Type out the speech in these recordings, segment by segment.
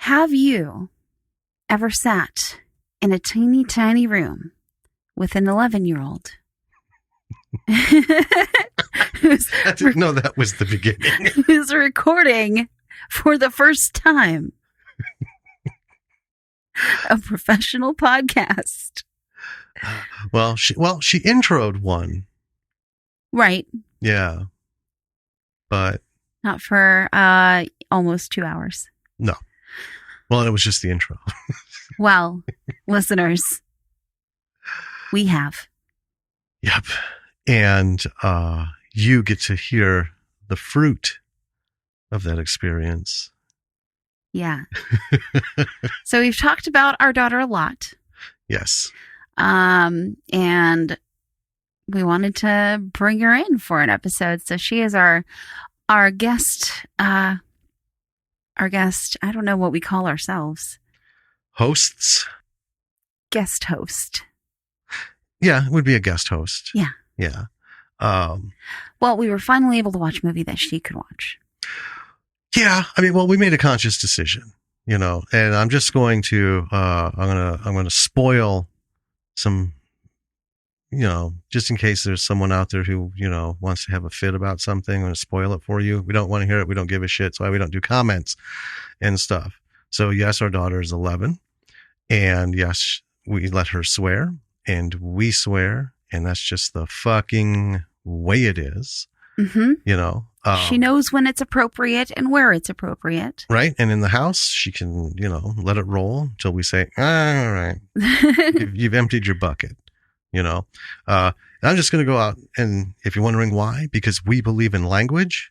Have you ever sat in a teeny tiny room with an 11-year-old? I didn't know that was the beginning. Who's recording for the first time a professional podcast? Well, she introed one. Right. Yeah. But not for almost 2 hours. No. Well, it was just the intro. Well, listeners, we have. Yep. And you get to hear the fruit of that experience. Yeah. So we've talked about our daughter a lot. Yes. And we wanted to bring her in for an episode. So she is our guest. Our guest. I don't know what we call ourselves. Hosts. Guest host. Yeah, it would be a guest host. Yeah. Yeah. Well, we were finally able to watch a movie that she could watch. Yeah. I mean, well, we made a conscious decision, and I'm just going to, I'm going to spoil some, just in case there's someone out there who, wants to have a fit about something. I'm going to spoil it for you. We don't want to hear it. We don't give a shit. So we don't do comments and stuff. So yes, our daughter is 11, and yes, we let her swear, and we swear, and that's just the fucking way it is. Mm-hmm. She knows when it's appropriate and where it's appropriate. Right. And in the house, she can, let it roll until we say, all right, you've emptied your bucket, I'm just going to go out. And if you're wondering why, because we believe in language.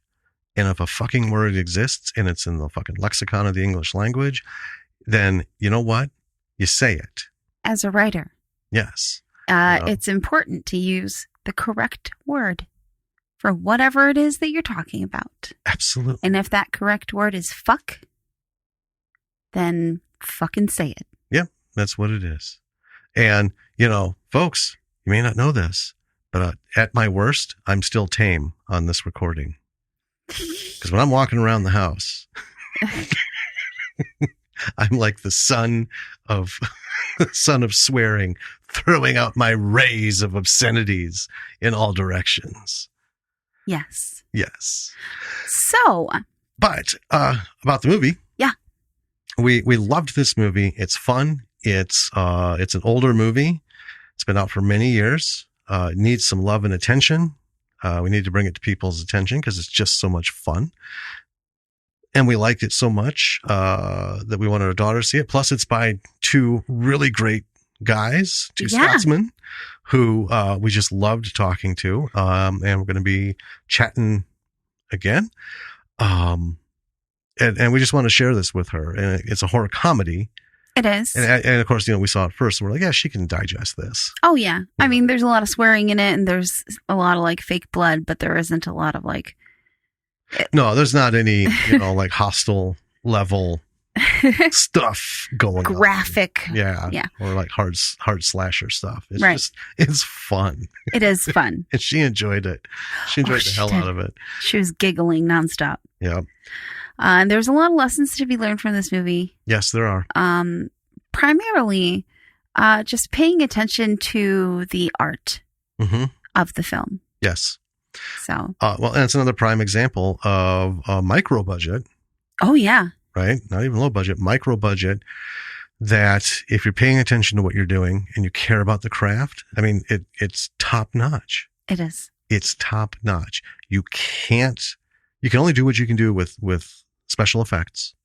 And if a fucking word exists and it's in the fucking lexicon of the English language, then you know what? You say it. As a writer. Yes. It's important to use the correct word for whatever it is that you're talking about. Absolutely. And if that correct word is fuck, then fucking say it. Yep, that's what it is. And, folks, you may not know this, but at my worst, I'm still tame on this recording. Because when I'm walking around the house, I'm like the son of swearing, throwing out my rays of obscenities in all directions. Yes. Yes. So. But about the movie. Yeah. We loved this movie. It's fun. It's an older movie. It's been out for many years. It needs some love and attention. We need to bring it to people's attention because it's just so much fun. And we liked it so much that we wanted our daughter to see it. Plus, it's by two really great guys, two Scotsmen, who we just loved talking to. And we're going to be chatting again. And we just want to share this with her. And it's a horror comedy. It is. And of course, we saw it first and we're like, yeah, she can digest this. Oh, yeah. I mean, there's a lot of swearing in it and there's a lot of fake blood, but there isn't a lot of No, there's not any, like hostile level stuff going on. Graphic. Yeah. Or like hard slasher stuff. It's right. It's fun. It is fun. And she enjoyed it. She enjoyed the hell out of it. She was giggling nonstop. Yeah. And there's a lot of lessons to be learned from this movie. Yes, there are. Primarily, just paying attention to the art of the film. Yes. So. Well, and it's another prime example of a micro budget. Oh, yeah. Right? Not even low budget, micro budget. That if you're paying attention to what you're doing and you care about the craft, I mean, it's top notch. It is. It's top notch. You can only do what you can do with special effects,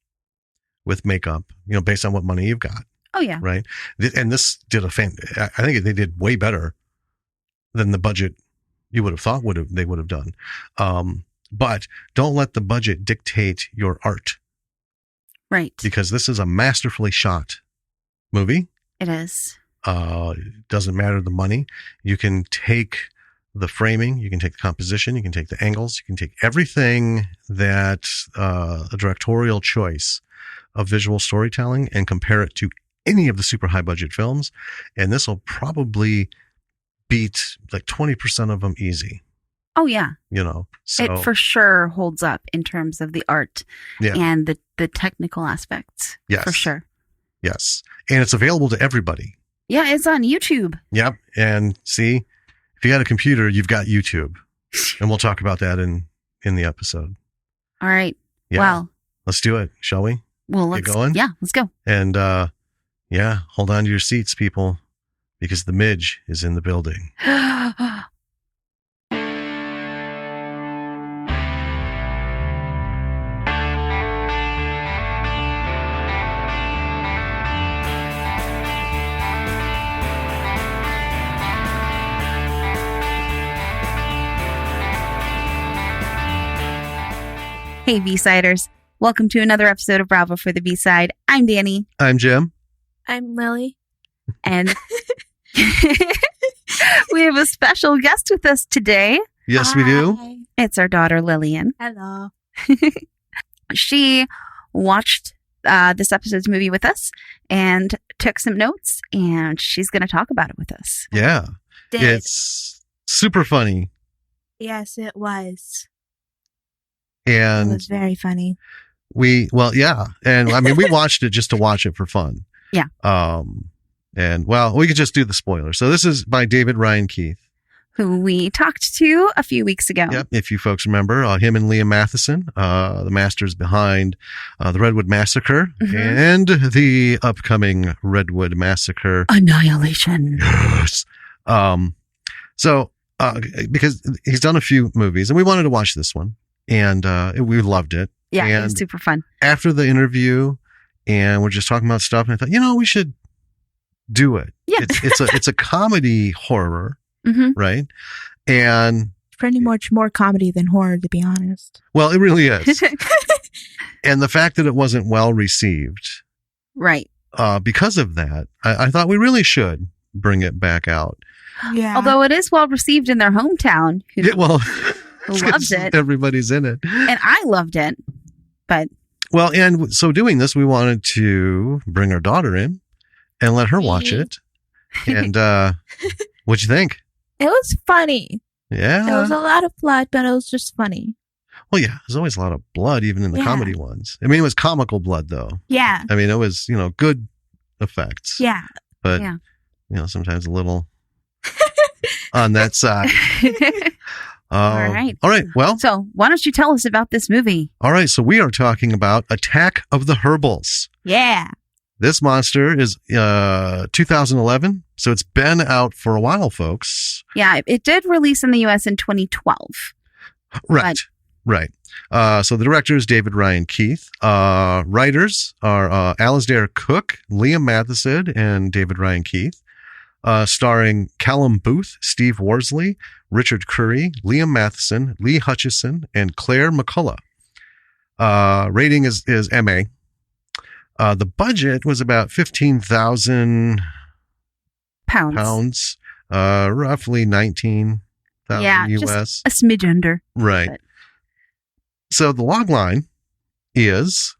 with makeup, based on what money you've got. Oh, yeah. Right. And this did I think they did way better than the budget you would have thought they would have done. But don't let the budget dictate your art. Right. Because this is a masterfully shot movie. It is. Doesn't matter the money. You can take the framing, you can take the composition, you can take the angles, you can take everything that a directorial choice of visual storytelling and compare it to any of the super high budget films. And this will probably beat like 20% of them easy. Oh, yeah. So It for sure holds up in terms of the art yeah. and the technical aspects. Yes. For sure. Yes. And it's available to everybody. Yeah, it's on YouTube. Yep. And see, if you got a computer, you've got YouTube. And we'll talk about that in the episode. All right. Yeah. Well, let's do it, shall we? Well, Get going? Yeah, let's go. And yeah, hold on to your seats, people, because the midge is in the building. Hey, B-Siders. Welcome to another episode of Bravo for the B-Side. I'm Danny. I'm Jim. I'm Lily. And we have a special guest with us today. Yes, we do. Hi. It's our daughter, Lillian. Hello. She watched this episode's movie with us and took some notes, and she's going to talk about it with us. Yeah. Did. It's super funny. Yes, it was. It And was very funny. yeah. And I mean, we watched it just to watch it for fun. Yeah. And well, we could just do the spoiler. So this is by David Ryan Keith. Who we talked to a few weeks ago. Yep. If you folks remember, him and Liam Matheson, the masters behind the Redwood Massacre and the upcoming Redwood Massacre. Annihilation. Yes. So, because he's done a few movies and we wanted to watch this one and, we loved it. Yeah, and it was super fun. After the interview and we're just talking about stuff and I thought, we should do it. Yeah. It's a comedy horror. Mm-hmm. Right. And Pretty much more comedy than horror, to be honest. well, it really is. And the fact that it wasn't well received, Right. because of that, I thought we really should bring it back out. Yeah. Although it is well received in their hometown. Who loves it. Everybody's in it. And I loved it. But Well, and so doing this, we wanted to bring our daughter in and let her watch it. And what'd you think? it was funny. Yeah. There was a lot of blood, but it was just funny. Well, yeah, there's always a lot of blood, even in the Yeah. comedy ones. I mean, it was comical blood, though. Yeah. I mean, it was, good effects. Yeah. But, Yeah. Sometimes a little on that side. All right. All right. Well, So why don't you tell us about this movie? all right. So we are talking about Attack of the Herbals. Yeah. This monster is 2011. So it's been out for a while, folks. Yeah, it did release in the U.S. in 2012. Right. Right. So the director is David Ryan Keith. Writers are Alasdair Cook, Liam Matheson, and David Ryan Keith. Starring Callum Booth, Steve Worsley, Richard Curry, Liam Matheson, Lee Hutchison, and Claire McCullough. Rating is MA. The budget was about 15,000 Pounds. roughly 19,000 Yeah, US. A smidge under. Right. But- So the log line is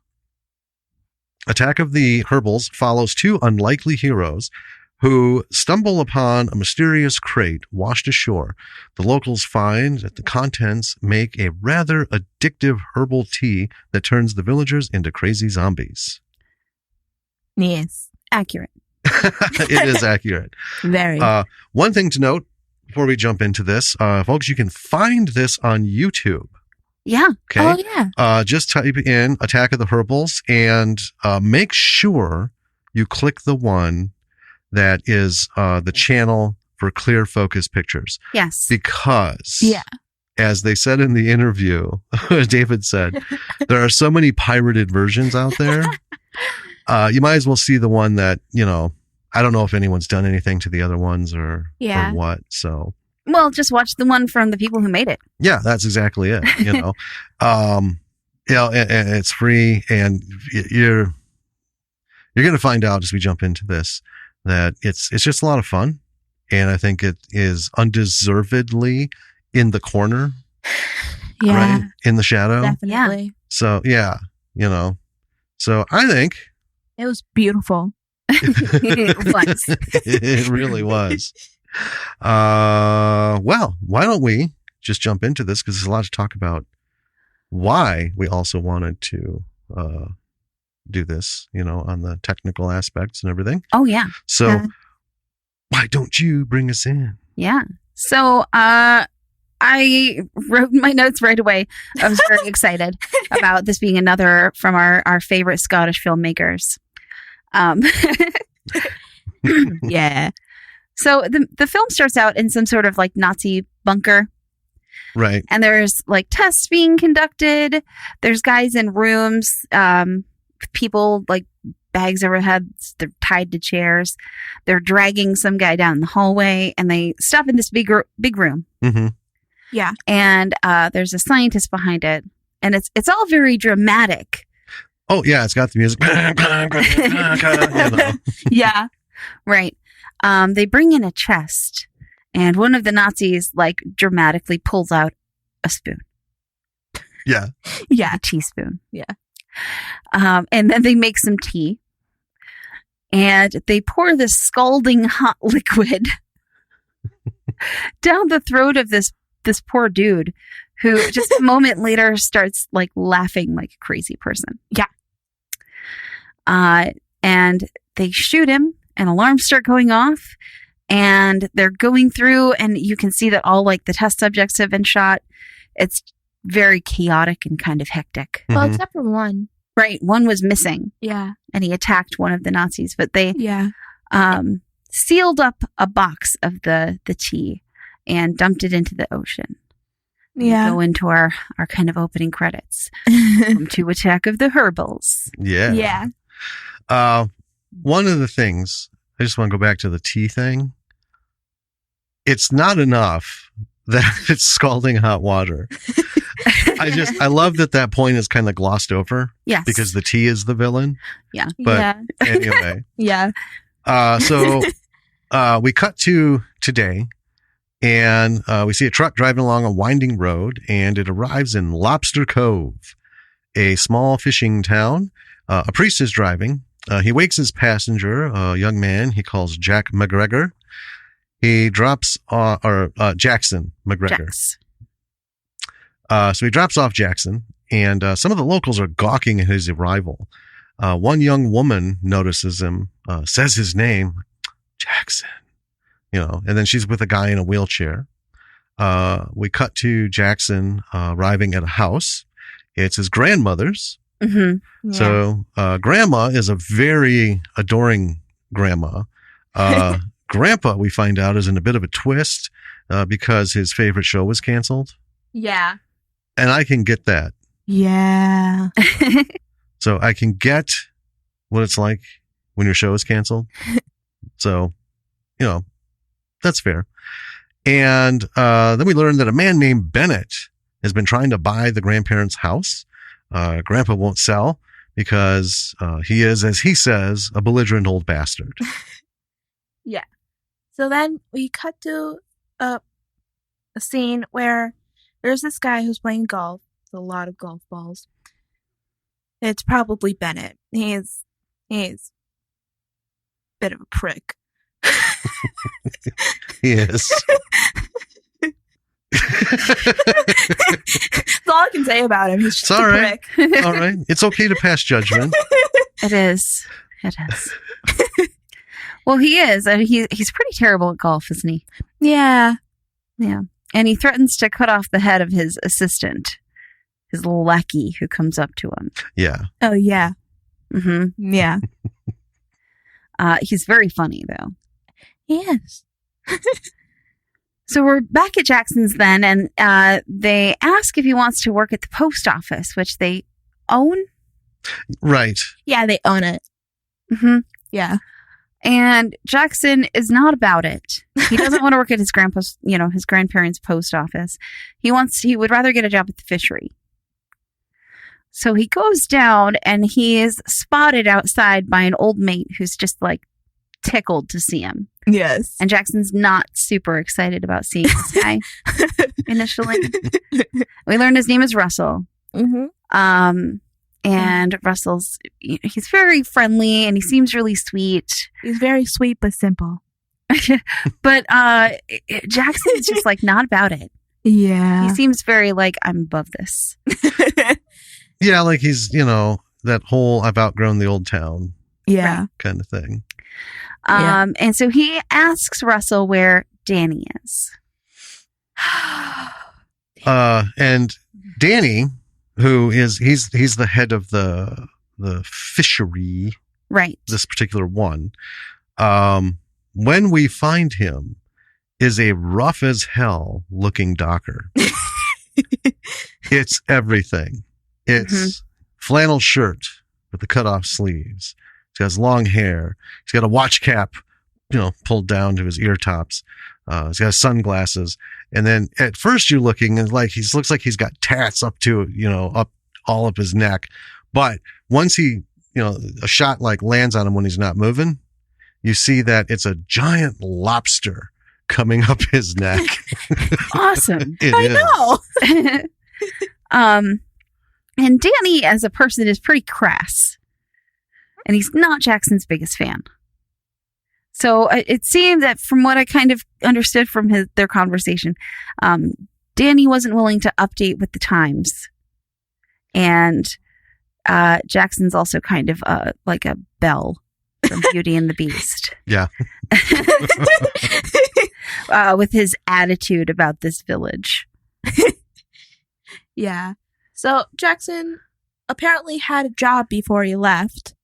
Attack of the Herbals follows two unlikely heroes who stumble upon a mysterious crate washed ashore. The locals find that the contents make a rather addictive herbal tea that turns the villagers into crazy zombies. Yes. Accurate. It is accurate. Very. One thing to note before we jump into this, folks, you can find this on YouTube. Yeah. Okay. Oh, yeah. Just type in Attack of the Herbals and make sure you click the one that is the channel for Clear Focus Pictures. Yes. Because, Yeah. as they said in the interview, David said, there are so many pirated versions out there. You might as well see the one that, I don't know if anyone's done anything to the other ones or what. So, Well, just watch the one from the people who made it. yeah, that's exactly it. And it's free, and you're going to find out as we jump into this that it's just a lot of fun, and I think it is undeservedly in the corner, Yeah. right, in the shadow. Definitely. So yeah, so I think It was beautiful. It was. it really was. Well, why don't we just jump into this because there's a lot to talk about why we also wanted to do this, on the technical aspects and everything. Oh, yeah. So why don't you bring us in? Yeah. So I wrote my notes right away. I was very excited about this being another from our favorite Scottish filmmakers. Yeah. So the film starts out in some sort of like Nazi bunker. Right. And there's like tests being conducted. There's guys in rooms, people like bags over heads. They're tied to chairs. They're dragging some guy down the hallway, and they stop in this big room. Mm-hmm. Yeah. And there's a scientist behind it, and it's all very dramatic. Oh yeah, it's got the music. Yeah. Right. They bring in a chest, and one of the Nazis like dramatically pulls out a spoon. Yeah. Yeah. A teaspoon. Yeah. And then they make some tea, and they pour this scalding hot liquid down the throat of this poor dude, who just a moment later starts like laughing like a crazy person. Yeah. And they shoot him, and alarms start going off, and they're going through, and you can see that all like the test subjects have been shot. It's very chaotic and kind of hectic. Well, Mhm. except for one. Right. One was missing, Yeah. and he attacked one of the Nazis, but they Yeah. sealed up a box of the tea and dumped it into the ocean. We Yeah. go into our kind of opening credits. Welcome to Attack of the Herbals. Yeah. Yeah. One of the things, I just want to go back to the tea thing. It's not enough that it's scalding hot water. I love that point is kind of glossed over. Yes. Because the tea is the villain. Yeah. But yeah. anyway. Yeah. So we cut to today, and we see a truck driving along a winding road, and it arrives in Lobster Cove, a small fishing town. A priest is driving. He wakes his passenger, a young man he calls Jack McGregor. He drops, Jackson McGregor. Jax. So he drops off Jackson, and some of the locals are gawking at his arrival. One young woman notices him, says his name, Jackson, and then she's with a guy in a wheelchair. We cut to Jackson arriving at a house. It's his grandmother's. Mm-hmm. Yeah. So grandma is a very adoring grandma. Grandpa, we find out, is in a bit of a twist because his favorite show was canceled. Yeah. And I can get that. Yeah. So I can get what it's like when your show is canceled. So, that's fair. And then we learn that a man named Bennett has been trying to buy the grandparents' house. Grandpa won't sell because he is, as he says, a belligerent old bastard. Yeah. So then we cut to a scene where there's this guy who's playing golf with a lot of golf balls. It's probably Bennett. He's a bit of a prick. He is. That's all I can say about him. He's just It's all a right. prick. All right. It's okay to pass judgment. It is. It is. Well, he is. And he's pretty terrible at golf, isn't he? Yeah. Yeah. And he threatens to cut off the head of his assistant, his little lackey who comes up to him. Yeah. Oh, yeah. Mm-hmm. Yeah. He's very funny, though. He is. So we're back at Jackson's then, and they ask if he wants to work at the post office, which they own. Right. Yeah, they own it. Mm-hmm. Yeah. And Jackson is not about it. He doesn't want to work at his his grandparents' post office. He would rather get a job at the fishery. So he goes down, and he is spotted outside by an old mate who's just like tickled to see him. Yes. And Jackson's not super excited about seeing this guy initially. We learn his name is Russell. Mm-hmm. And Russell's, he's very friendly and he seems really sweet. He's very sweet but simple. But Jackson's just like not about it. Yeah. He seems very like, I'm above this. Yeah, like he's, that whole I've outgrown the old town Yeah. kind of thing. Yeah. And so he asks Russell where Danny is. And Danny, who is he's the head of the fishery, Right. this particular one. When we find him, is a rough as hell looking docker. It's everything. It's flannel shirt with the cut off sleeves. He has long hair. He's got a watch cap, pulled down to his ear tops. He's got sunglasses. And then at first you're looking and like, looks like he's got tats up to, up all up his neck. But once he, a shot like lands on him when he's not moving, you see that it's a giant lobster coming up his neck. Awesome. I know. And Danny as a person is pretty crass. And he's not Jackson's biggest fan. So it seemed that from what I kind of understood from their conversation, Danny wasn't willing to update with the times. And Jackson's also kind of like a Belle from Beauty and the Beast. Yeah. With his attitude about this village. Yeah. So Jackson apparently had a job before he left.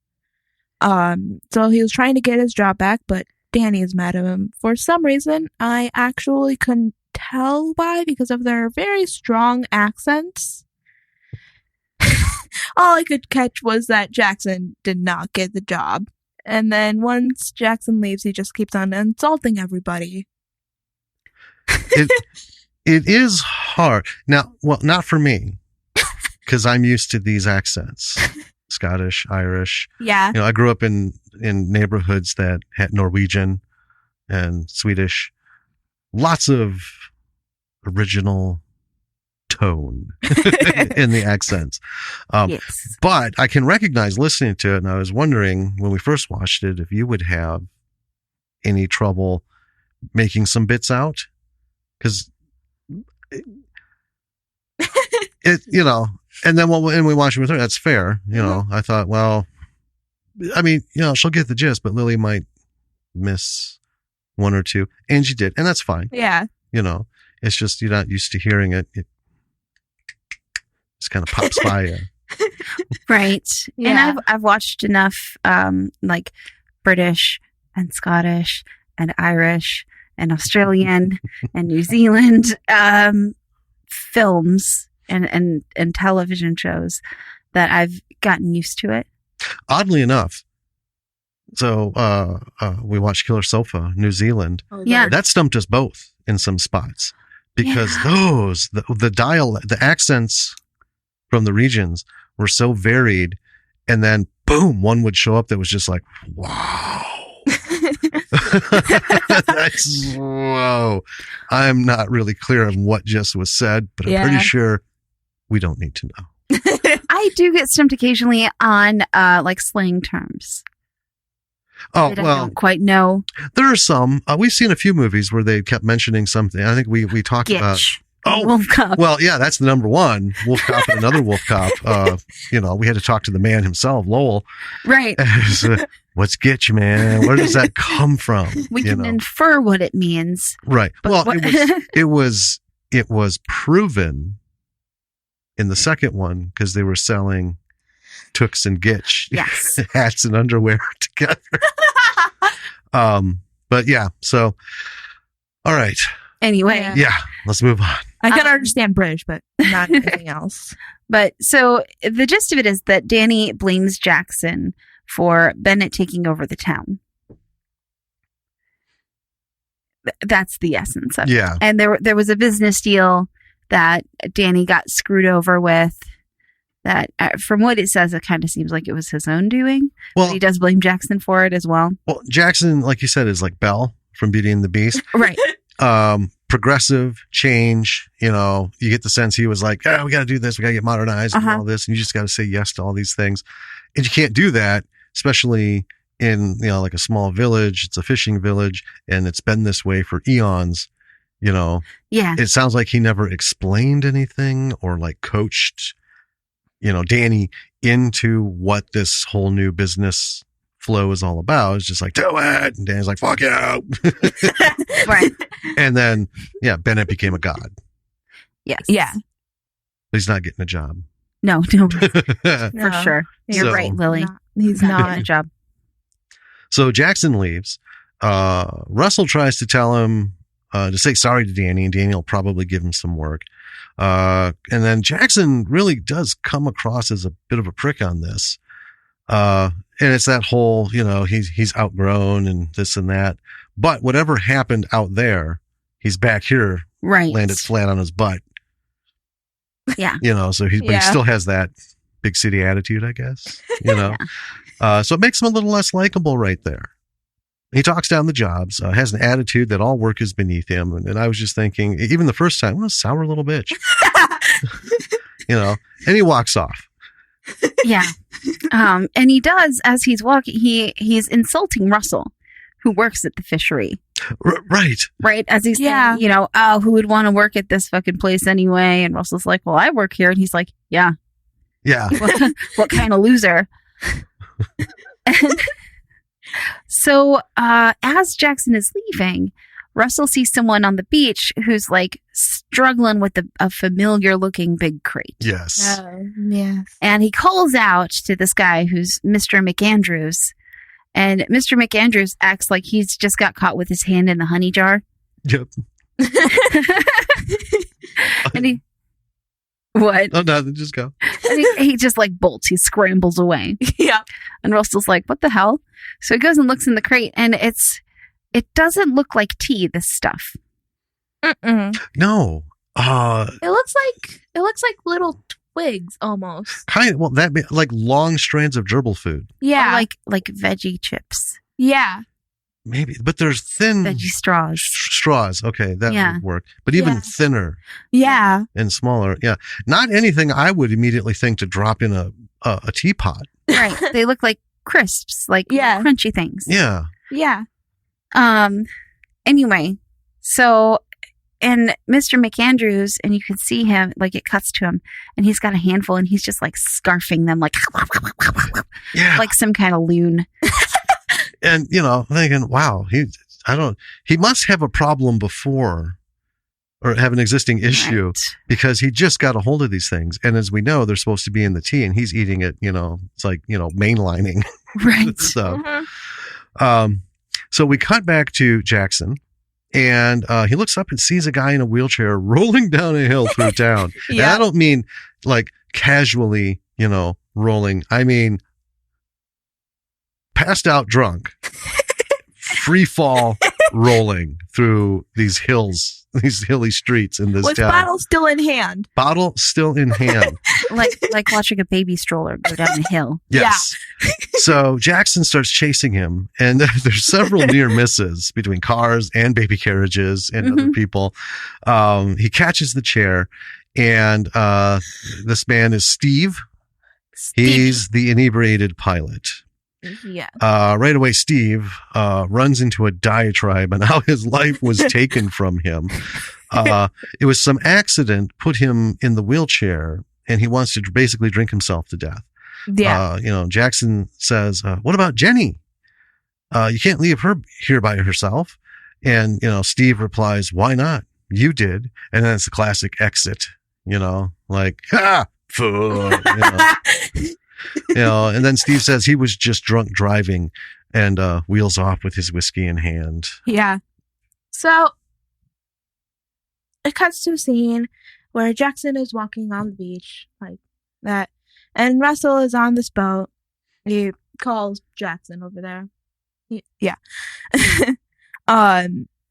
So he was trying to get his job back, but Danny is mad at him. For some reason, I actually couldn't tell why because of their very strong accents. All I could catch was that Jackson did not get the job. And then once Jackson leaves, he just keeps on insulting everybody. It is hard. Now, well, not for me, because I'm used to these accents. Scottish, Irish. Yeah. I grew up in neighborhoods that had Norwegian and Swedish. Lots of original tone in the accents. Yes. But I can recognize listening to it, and I was wondering when we first watched it if you would have any trouble making some bits out. Because it, and then when we watched it with her, that's fair. I thought, well, I mean, she'll get the gist, but Lily might miss one or two. And she did. And that's fine. Yeah. It's just you're not used to hearing it. It just kind of pops by you. Right. Yeah. And I've watched enough like British and Scottish and Irish and Australian and New Zealand films and television shows that I've gotten used to it. Oddly enough, so we watched Killer Sofa, New Zealand. Oh, Yeah. That stumped us both in some spots because the accents from the regions were so varied, and then boom, one would show up that was just like, wow. That's whoa. I'm not really clear on what just was said, but I'm pretty sure we don't need to know. I do get stumped occasionally on like slang terms. Oh, that I well, don't quite know. there are some. We've seen a few movies where they kept mentioning something. I think we talked about. Gitch. Oh, Wolf Cop. well, yeah, that's the number one. Wolf Cop and another Wolf Cop. We had to talk to the man himself, Lowell. Right. What's Gitch, man? Where does that come from? We can infer what it means. Right. But Well, what- it was proven in the second one because they were selling Tooks and Gitch Yes. hats and underwear together. But yeah, so all right. Anyway. Yeah. Yeah, let's move on. I can understand British, but not anything else. But so the gist of it is that Danny blames Jackson for Bennett taking over the town. That's the essence of it. Yeah. And there was a business deal that Danny got screwed over with. That, from what it says, it kind of seems like it was his own doing. Well, But he does blame Jackson for it as well. well, Jackson, like you said, is like Belle from Beauty and the Beast. Right. Progressive change. You get the sense he was like, oh, we got to do this. We got to get modernized and all this. And you just got to say yes to all these things. And you can't do that, especially in, like a small village. It's a fishing village and it's been this way for eons. Yeah. It sounds like he never explained anything or like coached, Danny into what this whole new business flow is all about. It's just like, do it. And Danny's like, fuck you. Right. And then, Bennett became a god. Yes. Yeah. But he's not getting a job. No, No, for sure. You're So- right, Lily. He's Not not. getting a job. So Jackson leaves. Russell tries to tell him to say sorry to Danny, and Danny will probably give him some work. And then Jackson really does come across as a bit of a prick on this. And it's that whole, he's outgrown and this and that. But whatever happened out there, he's back here, Right. landed flat on his butt. Yeah. So but he still has that big city attitude, I guess. So it makes him a little less likable right there. He talks down the jobs, has an attitude that all work is beneath him. And I was just thinking, even the first time, what a sour little bitch. And he walks off. Yeah. And he does, as he's walking, he's insulting Russell, who works at the fishery. Right. Right. As he's saying, who would want to work at this fucking place anyway? And Russell's like, well, I work here. And he's like, yeah. Yeah. What kind of loser? And so as Jackson is leaving, Russell sees someone on the beach who's like struggling with a familiar looking big crate. Yes. Yes. And he calls out to this guy who's Mr. McAndrews. And Mr. McAndrews acts like he's just got caught with his hand in the honey jar. Yep. And he... What? Oh, nothing. Just go. And he just like bolts. He scrambles away. Yeah. And Russell's like, what the hell? So he goes and looks in the crate, and it doesn't look like tea, this stuff. Mm-mm. No. It looks like little twigs almost. Kind of. Well, that be like long strands of gerbil food. Yeah. Or like veggie chips. Yeah. Maybe, but there's thin Veggie straws. straws. Okay, that Yeah. would work. But even Yeah. thinner Yeah. and smaller. Yeah, not anything I would immediately think to drop in a teapot. Right. They look like crisps, like Yeah. crunchy things. Yeah. Yeah. Anyway, so and Mr. McAndrews, and you can see him, like it cuts to him, and he's got a handful, and he's just like scarfing them, like Yeah. like some kind of loon. And thinking, wow, he must have a problem before, or have an existing issue, Right. because he just got a hold of these things. And as we know, they're supposed to be in the tea, and he's eating it. It's like mainlining. Right. So, Mhm. so we cut back to Jackson, and he looks up and sees a guy in a wheelchair rolling down a hill through town. And Yeah. I don't mean like casually, rolling. I mean passed out drunk, free fall rolling through these hills, these hilly streets in this With town. bottle still in hand. Bottle still in hand. like watching a baby stroller go down a hill. Yes. So Jackson starts chasing him, and there's several near misses between cars and baby carriages and other people. He catches the chair, and this man is Steve. He's the inebriated pilot. Yeah. Right away, Steve runs into a diatribe on how his life was taken from him. It was some accident put him in the wheelchair, and he wants to basically drink himself to death. Yeah. Jackson says, what about Jenny? You can't leave her here by herself. And, Steve replies, why not? You did. And then it's the classic exit, like, ha! Fool, and then Steve says he was just drunk driving, and wheels off with his whiskey in hand. Yeah. So it cuts to a scene where Jackson is walking on the beach like that, and Russell is on this boat. He calls Jackson over there. Yeah.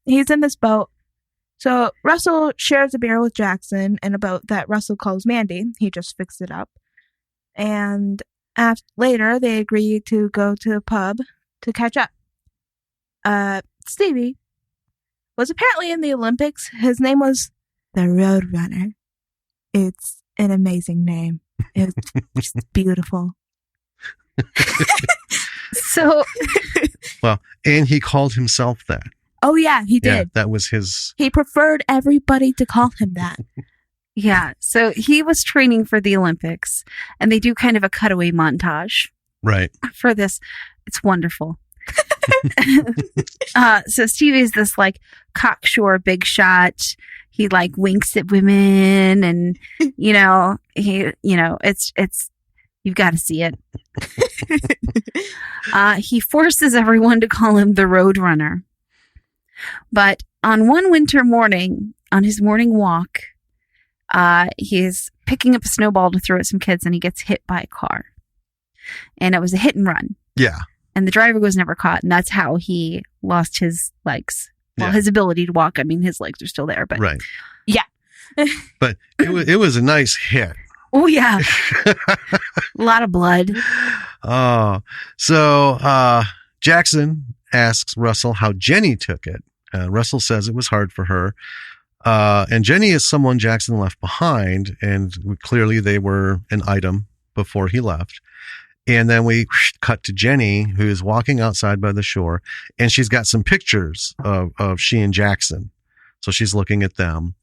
He's in this boat. So Russell shares a beer with Jackson in a boat that Russell calls Mandy. He just fixed it up. And later, they agree to go to a pub to catch up. Stevie was apparently in the Olympics. His name was the Roadrunner. It's an amazing name. It's just beautiful. So, Well, and he called himself that. Oh, yeah, he Yeah, did. that was his. He preferred everybody to call him that. Yeah. So he was training for the Olympics, and they do kind of a cutaway montage Right. for this. It's wonderful. So Stevie's this like cocksure big shot. He like winks at women, and it's you've got to see it. He forces everyone to call him the Roadrunner. But on one winter morning, on his morning walk, he's picking up a snowball to throw at some kids, and he gets hit by a car. And it was a hit and run. Yeah. And the driver was never caught, and that's how he lost his legs. Well, Yeah. his ability to walk. I mean, his legs are still there, but Right. Yeah. But it was a nice hit. oh yeah, a lot of blood. Oh, so Jackson asks Russell how Jenny took it. Russell says it was hard for her. And Jenny is someone Jackson left behind, and clearly they were an item before he left. And then we cut to Jenny, who is walking outside by the shore, and she's got some pictures of she and Jackson. So she's looking at them.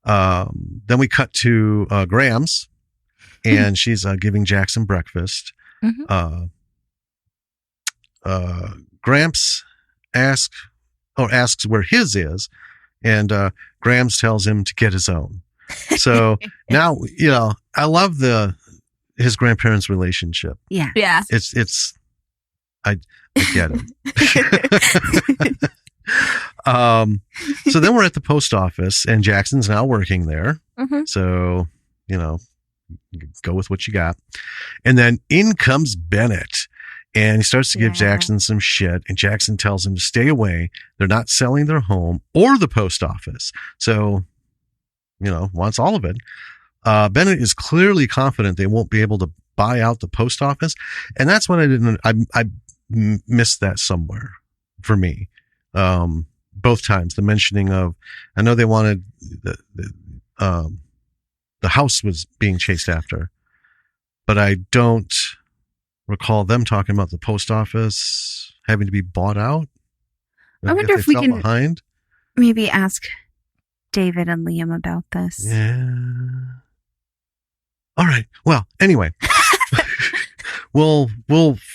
Then we cut to Graham's, and she's giving Jackson breakfast. Mm-hmm. Gramps asks where his is, and Grams tells him to get his own. So now, I love his grandparents' relationship. Yeah. Yeah. I get it. So then we're at the post office, and Jackson's now working there. Mm-hmm. So, go with what you got. And then in comes Bennett, and he starts to give Jackson some shit, and Jackson tells him to stay away. They're not selling their home or the post office. So, wants all of it. Bennett is clearly confident they won't be able to buy out the post office. And that's what I missed that somewhere for me. Both times, the mentioning of, I know they wanted the house was being chased after, but I don't recall them talking about the post office having to be bought out. I wonder if we fell can behind. maybe ask David and Liam about this. Yeah. All right. Well, anyway, we'll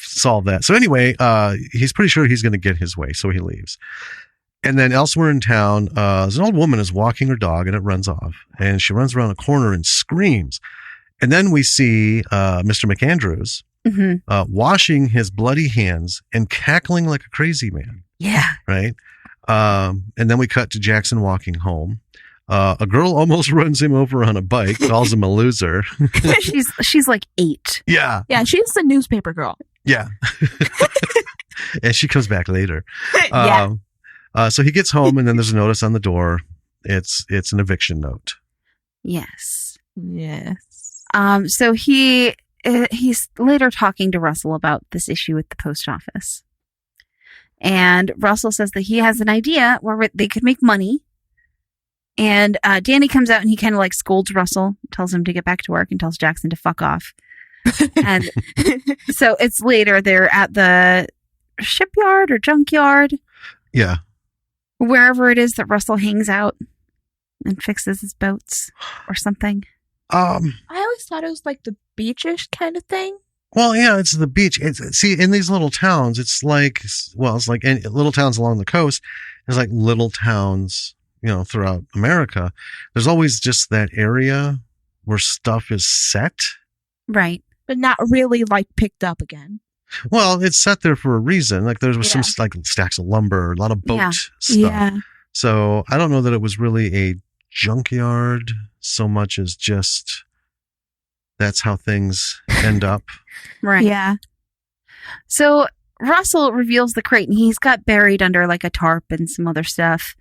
solve that. So anyway, he's pretty sure he's going to get his way, so he leaves. And then elsewhere in town, there's an old woman is walking her dog, and it runs off, and she runs around a corner and screams. And then we see Mr. McAndrews washing his bloody hands and cackling like a crazy man. Yeah. Right. And then we cut to Jackson walking home. A girl almost runs him over on a bike, calls him a loser. she's like 8. Yeah. Yeah, she's the newspaper girl. Yeah. And she comes back later. Yeah. So he gets home, and then there's a notice on the door. It's an eviction note. Yes. Yes. So he's later talking to Russell about this issue with the post office. And Russell says that he has an idea where they could make money. And Danny comes out, and he kind of like scolds Russell, tells him to get back to work, and tells Jackson to fuck off. And so it's later, they're at the shipyard or junkyard. Yeah. Wherever it is that Russell hangs out and fixes his boats or something. I always thought it was like the beachish kind of thing. Well, yeah, it's the beach. See, in these little towns, it's like in little towns along the coast. It's like little towns, throughout America. There's always just that area where stuff is set. Right. But not really like picked up again. Well, it's set there for a reason. Like there was some like stacks of lumber, a lot of boat stuff. Yeah. So I don't know that it was really a junkyard so much as just that's how things end up. Right. Yeah. So Russell reveals the crate, and he's got buried under like a tarp and some other stuff.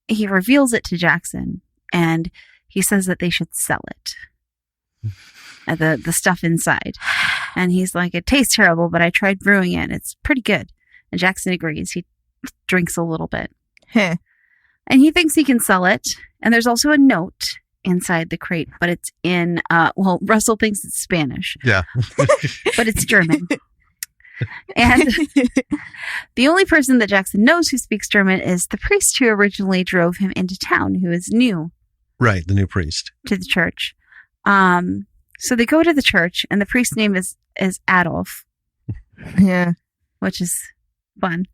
He reveals it to Jackson, and he says that they should sell it. The stuff inside. And he's like, it tastes terrible, but I tried brewing it. It's pretty good. And Jackson agrees. He drinks a little bit. Huh. And he thinks he can sell it. And there's also a note inside the crate, but it's in, Russell thinks it's Spanish. Yeah. But it's German. And the only person that Jackson knows who speaks German is the priest who originally drove him into town, who is new. Right, the new priest. To the church. So they go to the church, and the priest's name is Adolf. Yeah. Which is fun.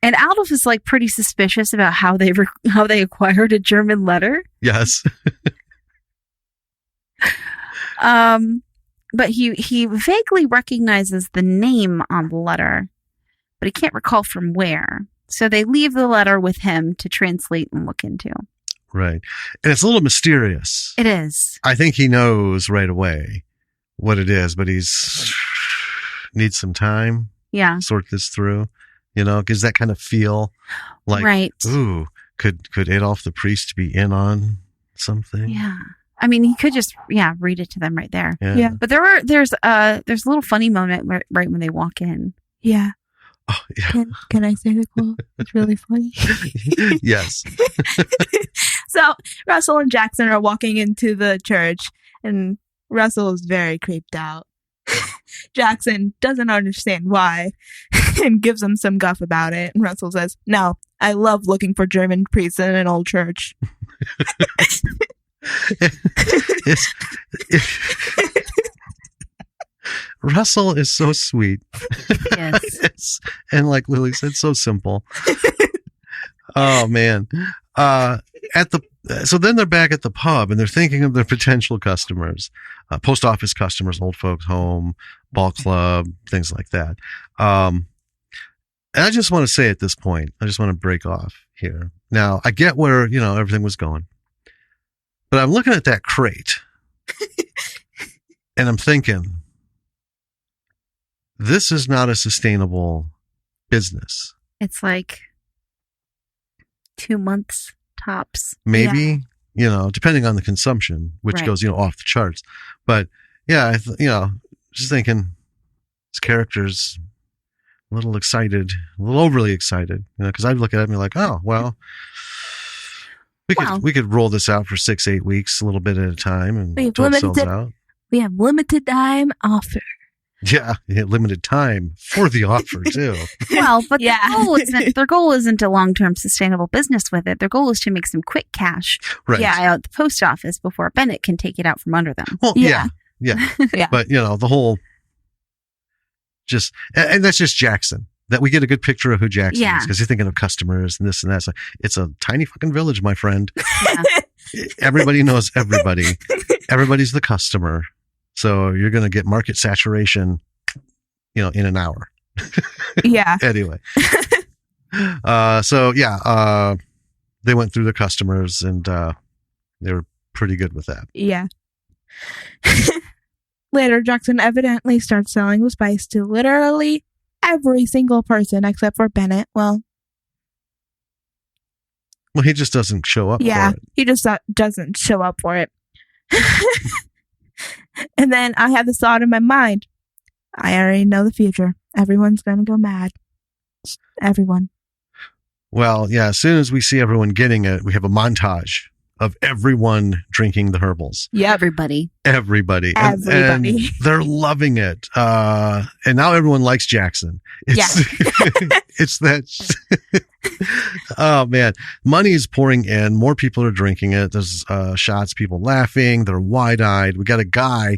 And Adolf is like pretty suspicious about how they acquired a German letter. Yes. But he vaguely recognizes the name on the letter, but he can't recall from where. So they leave the letter with him to translate and look into. Right. And it's a little mysterious. It is. I think he knows right away what it is, but needs some time. Yeah. Sort this through, gives that kind of feel like, right. Ooh, could Adolf the priest be in on something? Yeah. I mean, he could just, read it to them right there. Yeah. But there's a little funny moment right when they walk in. Yeah. Oh, yeah. Can I say the quote? It's really funny. Yes. So Russell and Jackson are walking into the church, and Russell is very creeped out. Jackson doesn't understand why and gives him some guff about it. And Russell says, "No, I love looking for German priests in an old church." Russell is so sweet. Yes. And like Lily said, so simple. Oh man. So then they're back at the pub and they're thinking of their potential customers, post office customers, old folks home, ball club, things like that. And I just want to say at this point, I just want to break off here. Now I get where, everything was going, but I'm looking at that crate and I'm thinking, this is not a sustainable business. It's like 2 months tops. Maybe, depending on the consumption, which goes, off the charts. But yeah, just thinking this character's a little excited, a little overly excited, because I'd look at it and be like, oh, well, we could roll this out for 6-8 weeks, a little bit at a time and until it sells out. We have limited time offer. Yeah, limited time for the offer too. Well, but their goal isn't a long-term sustainable business with it. Their goal is to make some quick cash. Right. Yeah, out at the post office before Bennett can take it out from under them. Well, yeah. But the whole and that's just Jackson. That we get a good picture of who Jackson is because he's thinking of customers and this and that. So it's a tiny fucking village, my friend. Yeah. Everybody knows everybody. Everybody's the customer. So you're going to get market saturation, in an hour. Yeah. Anyway. They went through the customers and they were pretty good with that. Yeah. Later, Jackson evidently starts selling the spice to literally every single person except for Bennett. Well, he just doesn't show up for it. He just doesn't show up for it. And then I have this thought in my mind. I already know the future. Everyone's going to go mad. Everyone. Well, yeah, as soon as we see everyone getting it, we have a montage of everyone drinking the Herbals. Yeah. Everybody. And they're loving it. And now everyone likes Jackson. It's that. Oh, man. Money is pouring in. More people are drinking it. There's shots, people laughing. They're wide-eyed. We got a guy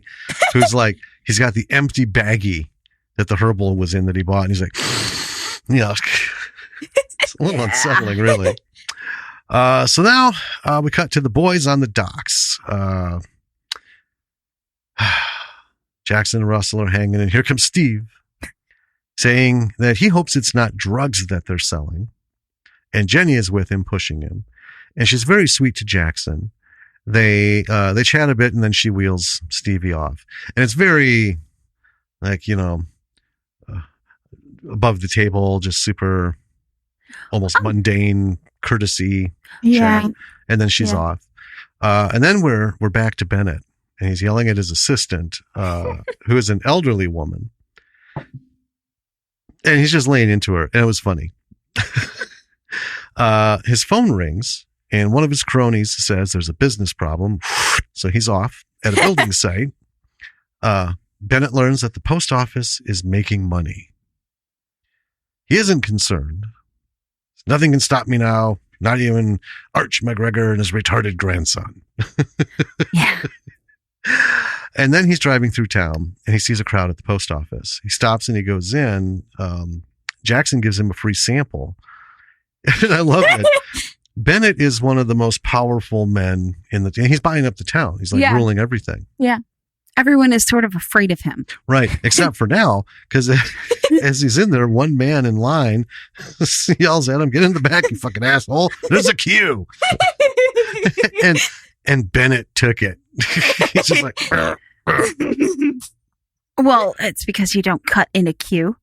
who's like, he's got the empty baggie that the Herbal was in that he bought. And he's like, it's a little unsettling, really. So now we cut to the boys on the docks. Jackson and Russell are hanging, and here comes Steve saying that he hopes it's not drugs that they're selling. And Jenny is with him, pushing him. And she's very sweet to Jackson. They chat a bit, and then she wheels Stevie off. And it's very, above the table, just super, almost mundane courtesy. Yeah. Chat. And then she's off. And then we're back to Bennett, and he's yelling at his assistant, who is an elderly woman. And he's just laying into her. And it was funny. His phone rings, and one of his cronies says there's a business problem. So he's off at a building site. Bennett learns that the post office is making money. He isn't concerned. Nothing can stop me now, not even Arch McGregor and his retarded grandson. Yeah. And then he's driving through town and he sees a crowd at the post office. He stops and he goes in. Jackson gives him a free sample. And I love it. Bennett is one of the most powerful men he's buying up the town. He's like ruling everything. Yeah. Everyone is sort of afraid of him. Right. Except for now, because as he's in there, one man in line yells at him, "Get in the back, you fucking asshole. There's a queue." and Bennett took it. He's just like, well, it's because you don't cut in a queue.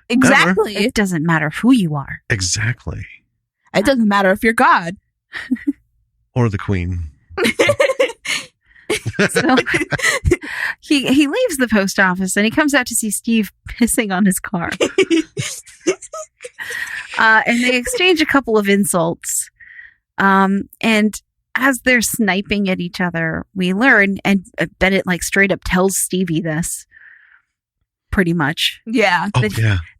Exactly. It doesn't matter who you are. Exactly. It doesn't matter if you're God. Or the queen. So he leaves the post office and he comes out to see Steve pissing on his car. And they exchange a couple of insults. And as they're sniping at each other, we learn, and Bennett like straight up tells Stevie this, pretty much. Yeah.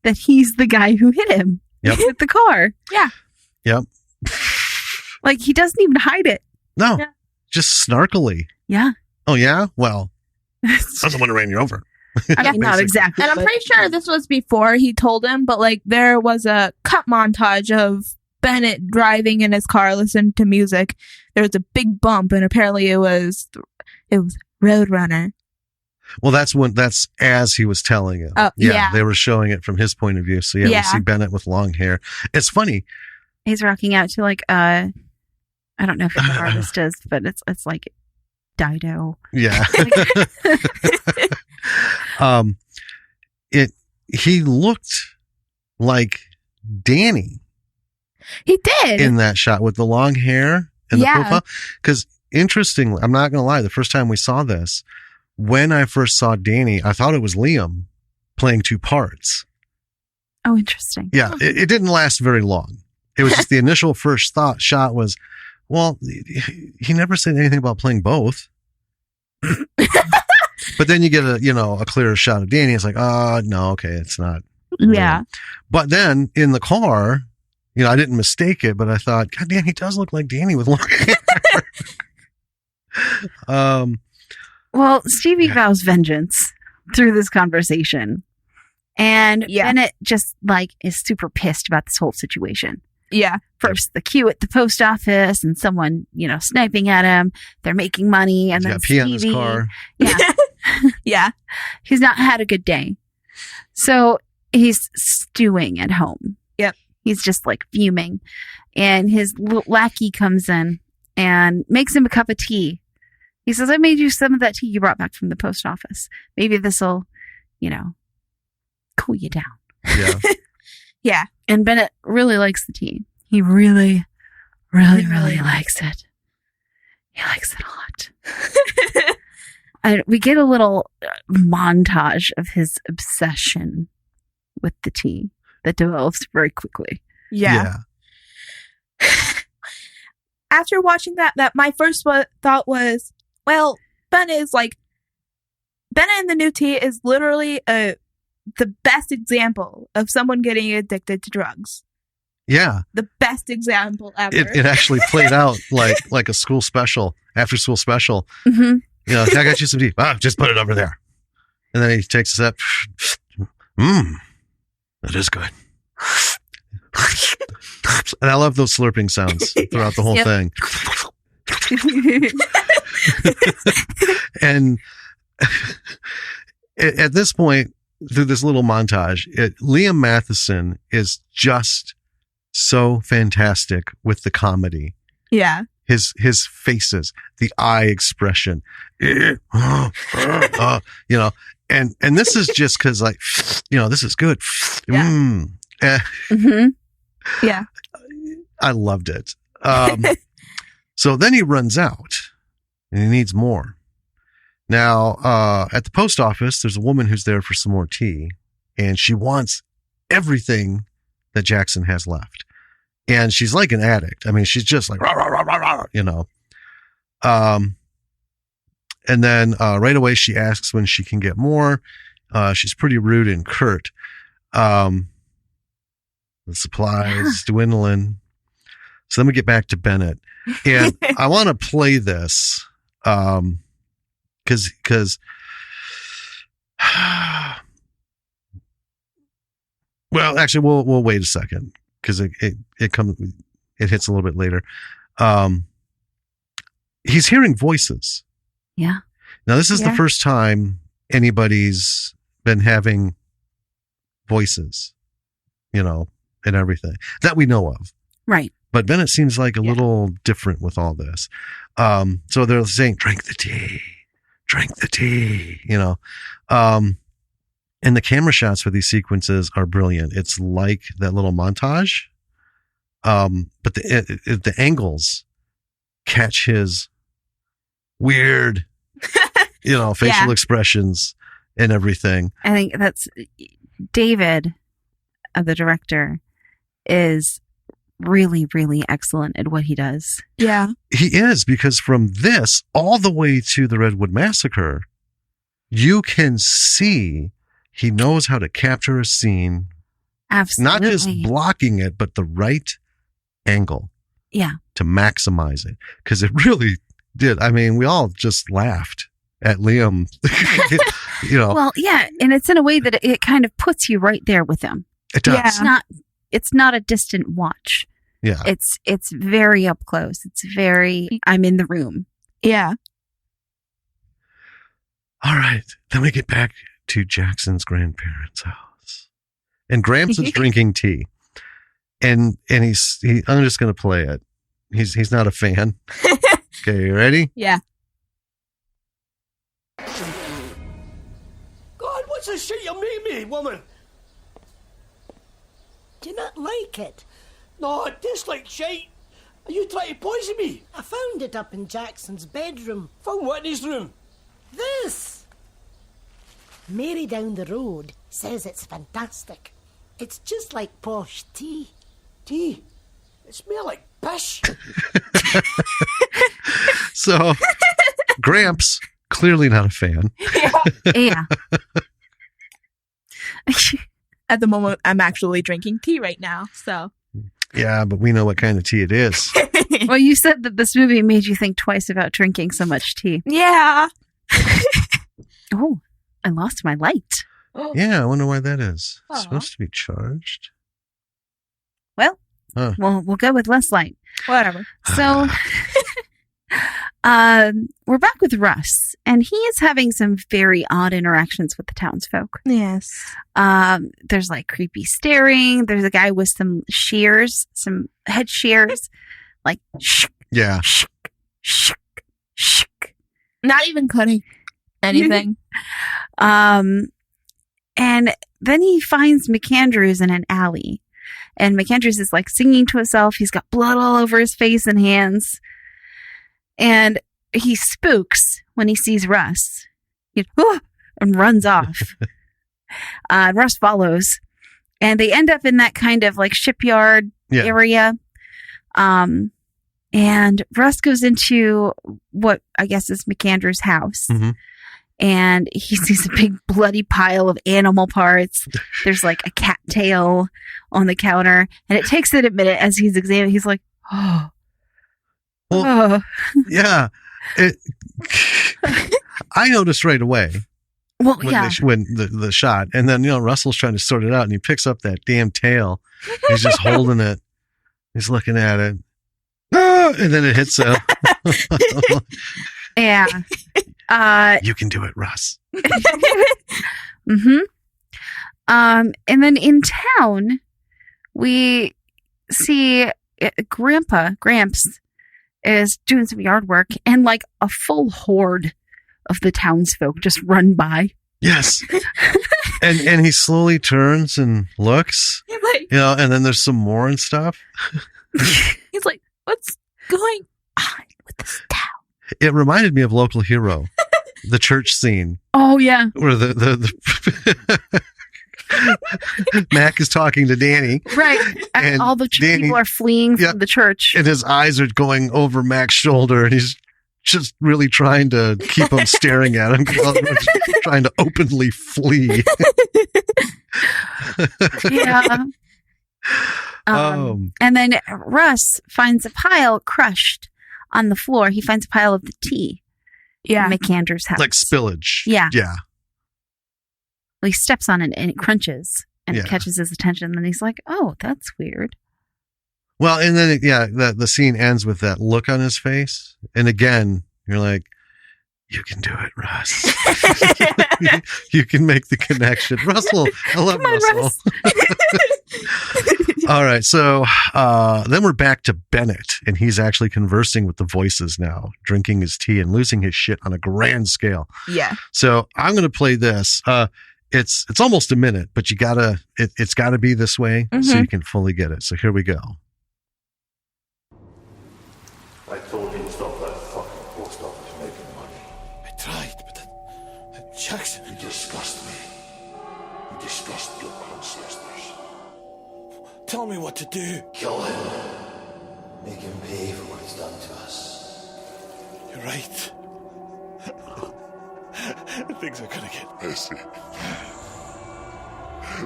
That he's the guy who hit him with the car. Yeah. Yep. Like he doesn't even hide it. No. Yeah. Just snarkily. Yeah. Oh, yeah? Well, I'm the one who ran you over. I mean, not exactly. And I'm pretty sure this was before he told him, but like there was a cut montage of Bennett driving in his car, listening to music. There was a big bump, and apparently it was Roadrunner. Well, that's as he was telling it. Yeah. They were showing it from his point of view. So we see Bennett with long hair. It's funny. He's rocking out to like I don't know who the artist is, but it's like Dido. Yeah. He looked like Danny. He did in that shot with the long hair and the profile. Because interestingly, I'm not going to lie, the first time we saw this, when I first saw Danny, I thought it was Liam playing two parts. Oh, interesting. Yeah, it didn't last very long. It was just the initial first shot was, well, he never said anything about playing both. But then you get a clearer shot of Danny. It's like, no, okay, it's not. Yeah. Liam. But then in the car, I didn't mistake it, but I thought, God damn, he does look like Danny with long hair. Well, Stevie vows vengeance through this conversation. And Bennett just is super pissed about this whole situation. Yeah. First, the queue at the post office and someone, sniping at him. They're making money. And he's then got pee on his car. Yeah. Yeah. He's not had a good day. So he's stewing at home. Yep. He's just fuming. And his lackey comes in and makes him a cup of tea. He says, "I made you some of that tea you brought back from the post office. Maybe this'll, cool you down." Yeah. Yeah. And Bennett really likes the tea. He really, really, really likes it. He likes it a lot. And we get a little montage of his obsession with the tea that develops very quickly. Yeah. After watching that my first thought was, well, Bennett in the new tea is literally the best example of someone getting addicted to drugs. Yeah. The best example ever. It actually played out like a school special, after school special. Mm-hmm. I got you some tea. Just put it over there. And then he takes a sip. That is good. And I love those slurping sounds throughout the whole thing. And at this point, through this little montage, Liam Matheson is just so fantastic with the comedy. Yeah. His faces, the eye expression, and this is just because this is good. Yeah. Mm-hmm. Yeah. I loved it. So then he runs out and he needs more. Now, at the post office, there's a woman who's there for some more tea, and she wants everything that Jackson has left. And she's like an addict. I mean, she's just like, rah, rah, rah, rah, rah, And then right away she asks when she can get more. She's pretty rude and curt. The supplies dwindling. So then we get back to Bennett, and I want to play this because well, actually, we'll wait a second because it hits a little bit later. He's hearing voices. Yeah. Now this is the first time anybody's been having voices, and everything that we know of. Right. But Bennett seems like a little different with all this. So they're saying, drink the tea. And the camera shots for these sequences are brilliant. It's like that little montage. But the angles catch his weird, facial expressions and everything. I think that's David, the director, is really, really excellent at what he does. Yeah. He is, because from this all the way to the Redwood Massacre, you can see he knows how to capture a scene. Absolutely. Not just blocking it, but the right angle. Yeah. To maximize it. Because it really did. I mean, we all just laughed at Liam. Well, yeah. And it's in a way that it kind of puts you right there with him. It does. Yeah. It's not a distant watch. Yeah. It's very up close. It's very, I'm in the room. Yeah. All right. Then we get back to Jackson's grandparents' house. And Gramps is drinking tea. And I'm just going to play it. He's not a fan. Okay, you ready? Yeah. God, what's the shit you made me, woman? Do you not like it? No, it tastes like shite. Are you trying to poison me? I found it up in Jackson's bedroom. Found what in his room? This! Mary down the road says it's fantastic. It's just like posh tea. Tea? It smells like piss. So, Gramps, clearly not a fan. Yeah. At the moment, I'm actually drinking tea right now, so. Yeah, but we know what kind of tea it is. Well, you said that this movie made you think twice about drinking so much tea. Yeah. Oh, I lost my light. Yeah, I wonder why that is. It's Aw. supposed to be charged. Well, Huh. we'll go with less light. Whatever. So, we're back with Russ, and he is having some very odd interactions with the townsfolk. Yes. There's like creepy staring. There's a guy with some shears, some head shears, like shh, Yeah. shh, shh, shh. Not even cutting anything. And then he finds McAndrews in an alley. And McAndrews is like singing to himself. He's got blood all over his face and hands. And he spooks when he sees Russ. And runs off. Russ follows. And they end up in that kind of like shipyard area. And Russ goes into what I guess is McAndrews' house. Mm-hmm. And he sees a big bloody pile of animal parts. There's like a cat tail on the counter. And it takes it a minute as he's examining. He's like, oh. Well, yeah. I noticed right away. Well, when the shot. And then, Russell's trying to sort it out. And he picks up that damn tail. He's just holding it. He's looking at it. And then it hits him. Yeah. You can do it, Russ. Mm-hmm. And then in town, we see Gramps is doing some yard work, and like a full horde of the townsfolk just run by. Yes. and he slowly turns and looks, Like, and then there's some more and stuff. he's like, what's going on with this town? It reminded me of Local Hero, the church scene. Oh, yeah. Where the Mac is talking to Danny. Right. And all the Danny, people are fleeing from the church. And his eyes are going over Mac's shoulder, and he's just really trying to keep him staring at him, trying to openly flee. Yeah. And then Russ finds a pile crushed on the floor. He finds a pile of the tea Yeah. in McAndrew's house. Like spillage. Yeah. Yeah. Well, he steps on it and it crunches and Yeah. it catches his attention. And then he's like, oh, that's weird. Well, and then, the scene ends with that look on his face. And again, you're like, you can do it, Russ. You can make the connection. Russell. I love Come on, Russell. Russ. All right. So then we're back to Bennett, and he's actually conversing with the voices now, drinking his tea and losing his shit on a grand scale. Yeah. So I'm going to play this. It's almost a minute, but it's gotta be this way so you can fully get it. So here we go. I told you to stop that fucking post office making money. I tried, but that Jackson. You disgust me. You disgust your ancestors. Tell me what to do. Kill him. Make him pay for what he's done to us. You're right. Things are gonna get Messy.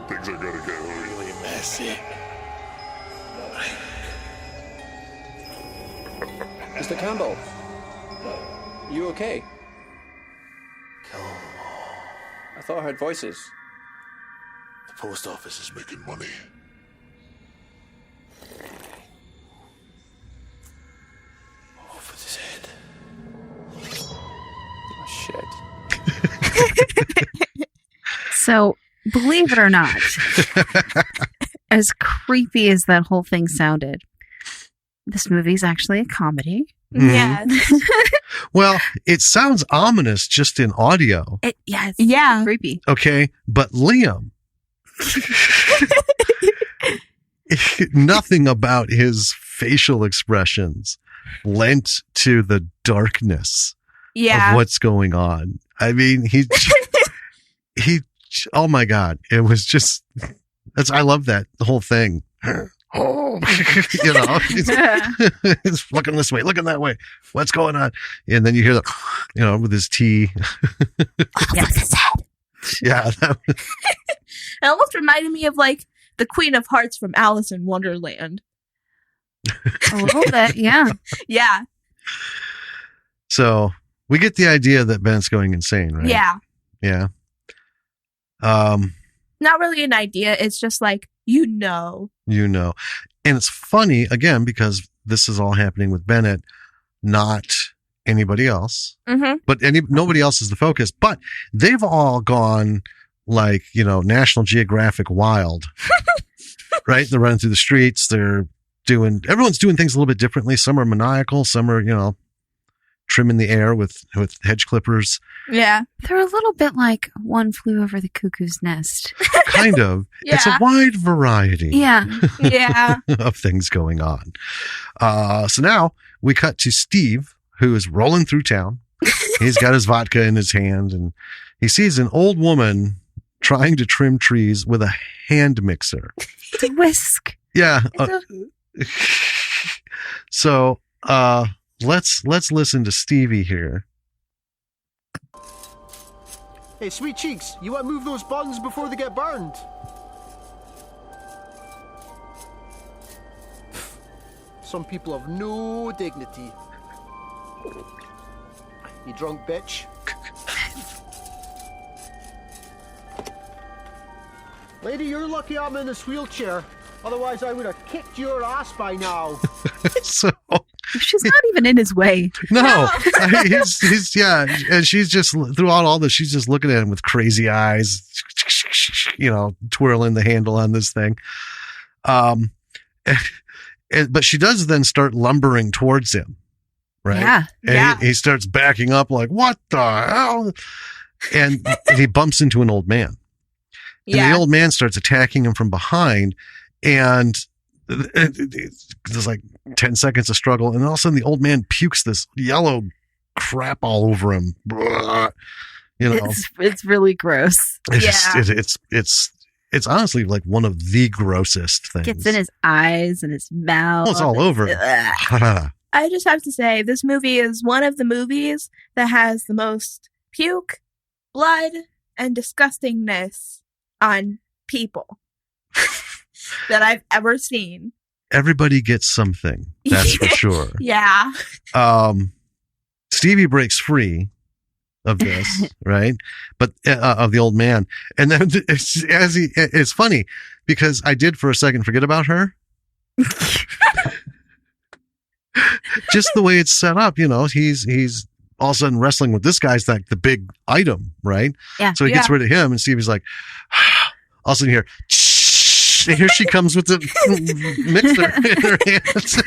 Things are gonna get really messy. Mr. Campbell, you okay? Kill them all. I thought I heard voices. The post office is making money. Off with his head. Oh, shit. So, believe it or not, as creepy as that whole thing sounded, this movie is actually a comedy. Mhm. Yes. Well, it sounds ominous just in audio. It's Yeah. creepy. Okay. But Liam, nothing about his facial expressions lent to the darkness Yeah. of what's going on. I mean, he, oh my God. It was just, I love that, the whole thing. Oh, he's looking this way, looking that way. What's going on? And then you hear the, with his tea. Yeah. It almost reminded me of like the Queen of Hearts from Alice in Wonderland. A little bit, yeah. Yeah. So we get the idea that Ben's going insane, right? Yeah. Yeah. Not really an idea. It's just like, And it's funny, again, because this is all happening with Bennett, not anybody else. Mm-hmm. But nobody else is the focus. But they've all gone like, National Geographic wild, right? They're running through the streets. Everyone's doing things a little bit differently. Some are maniacal. Some are, trimming the air with hedge clippers. Yeah. They're a little bit like One Flew Over the Cuckoo's Nest. Kind of. Yeah. It's a wide variety. Yeah. Yeah. Of things going on. So now we cut to Steve, who is rolling through town. He's got his vodka in his hand, and he sees an old woman trying to trim trees with a hand mixer. The whisk. Yeah. So let's listen to Stevie here. Hey, sweet cheeks, you want to move those buttons before they get burned? Some people have no dignity. You drunk bitch. Lady, you're lucky I'm in this wheelchair. Otherwise, I would have kicked your ass by now. So She's not even in his way. no, he's and she's just throughout all this, she's just looking at him with crazy eyes, twirling the handle on this thing. But she does then start lumbering towards him, right? Yeah. And he starts backing up like, what the hell? And he bumps into an old man. And the old man starts attacking him from behind, and there's like 10 seconds of struggle, and all of a sudden the old man pukes this yellow crap all over him. It's really gross. It's honestly like one of the grossest things. Gets in his eyes and his mouth. Oh, it's all over. I just have to say, this movie is one of the movies that has the most puke, blood, and disgustingness on people that I've ever seen. Everybody gets something. That's for sure. Yeah. Stevie breaks free of this, right? But of the old man. And then it's funny because I did for a second forget about her. Just the way it's set up, he's all of a sudden wrestling with this guy's like the big item, right? Yeah. So he gets rid of him, and Stevie's like, all of a sudden here, and here she comes with the mixer in her hands.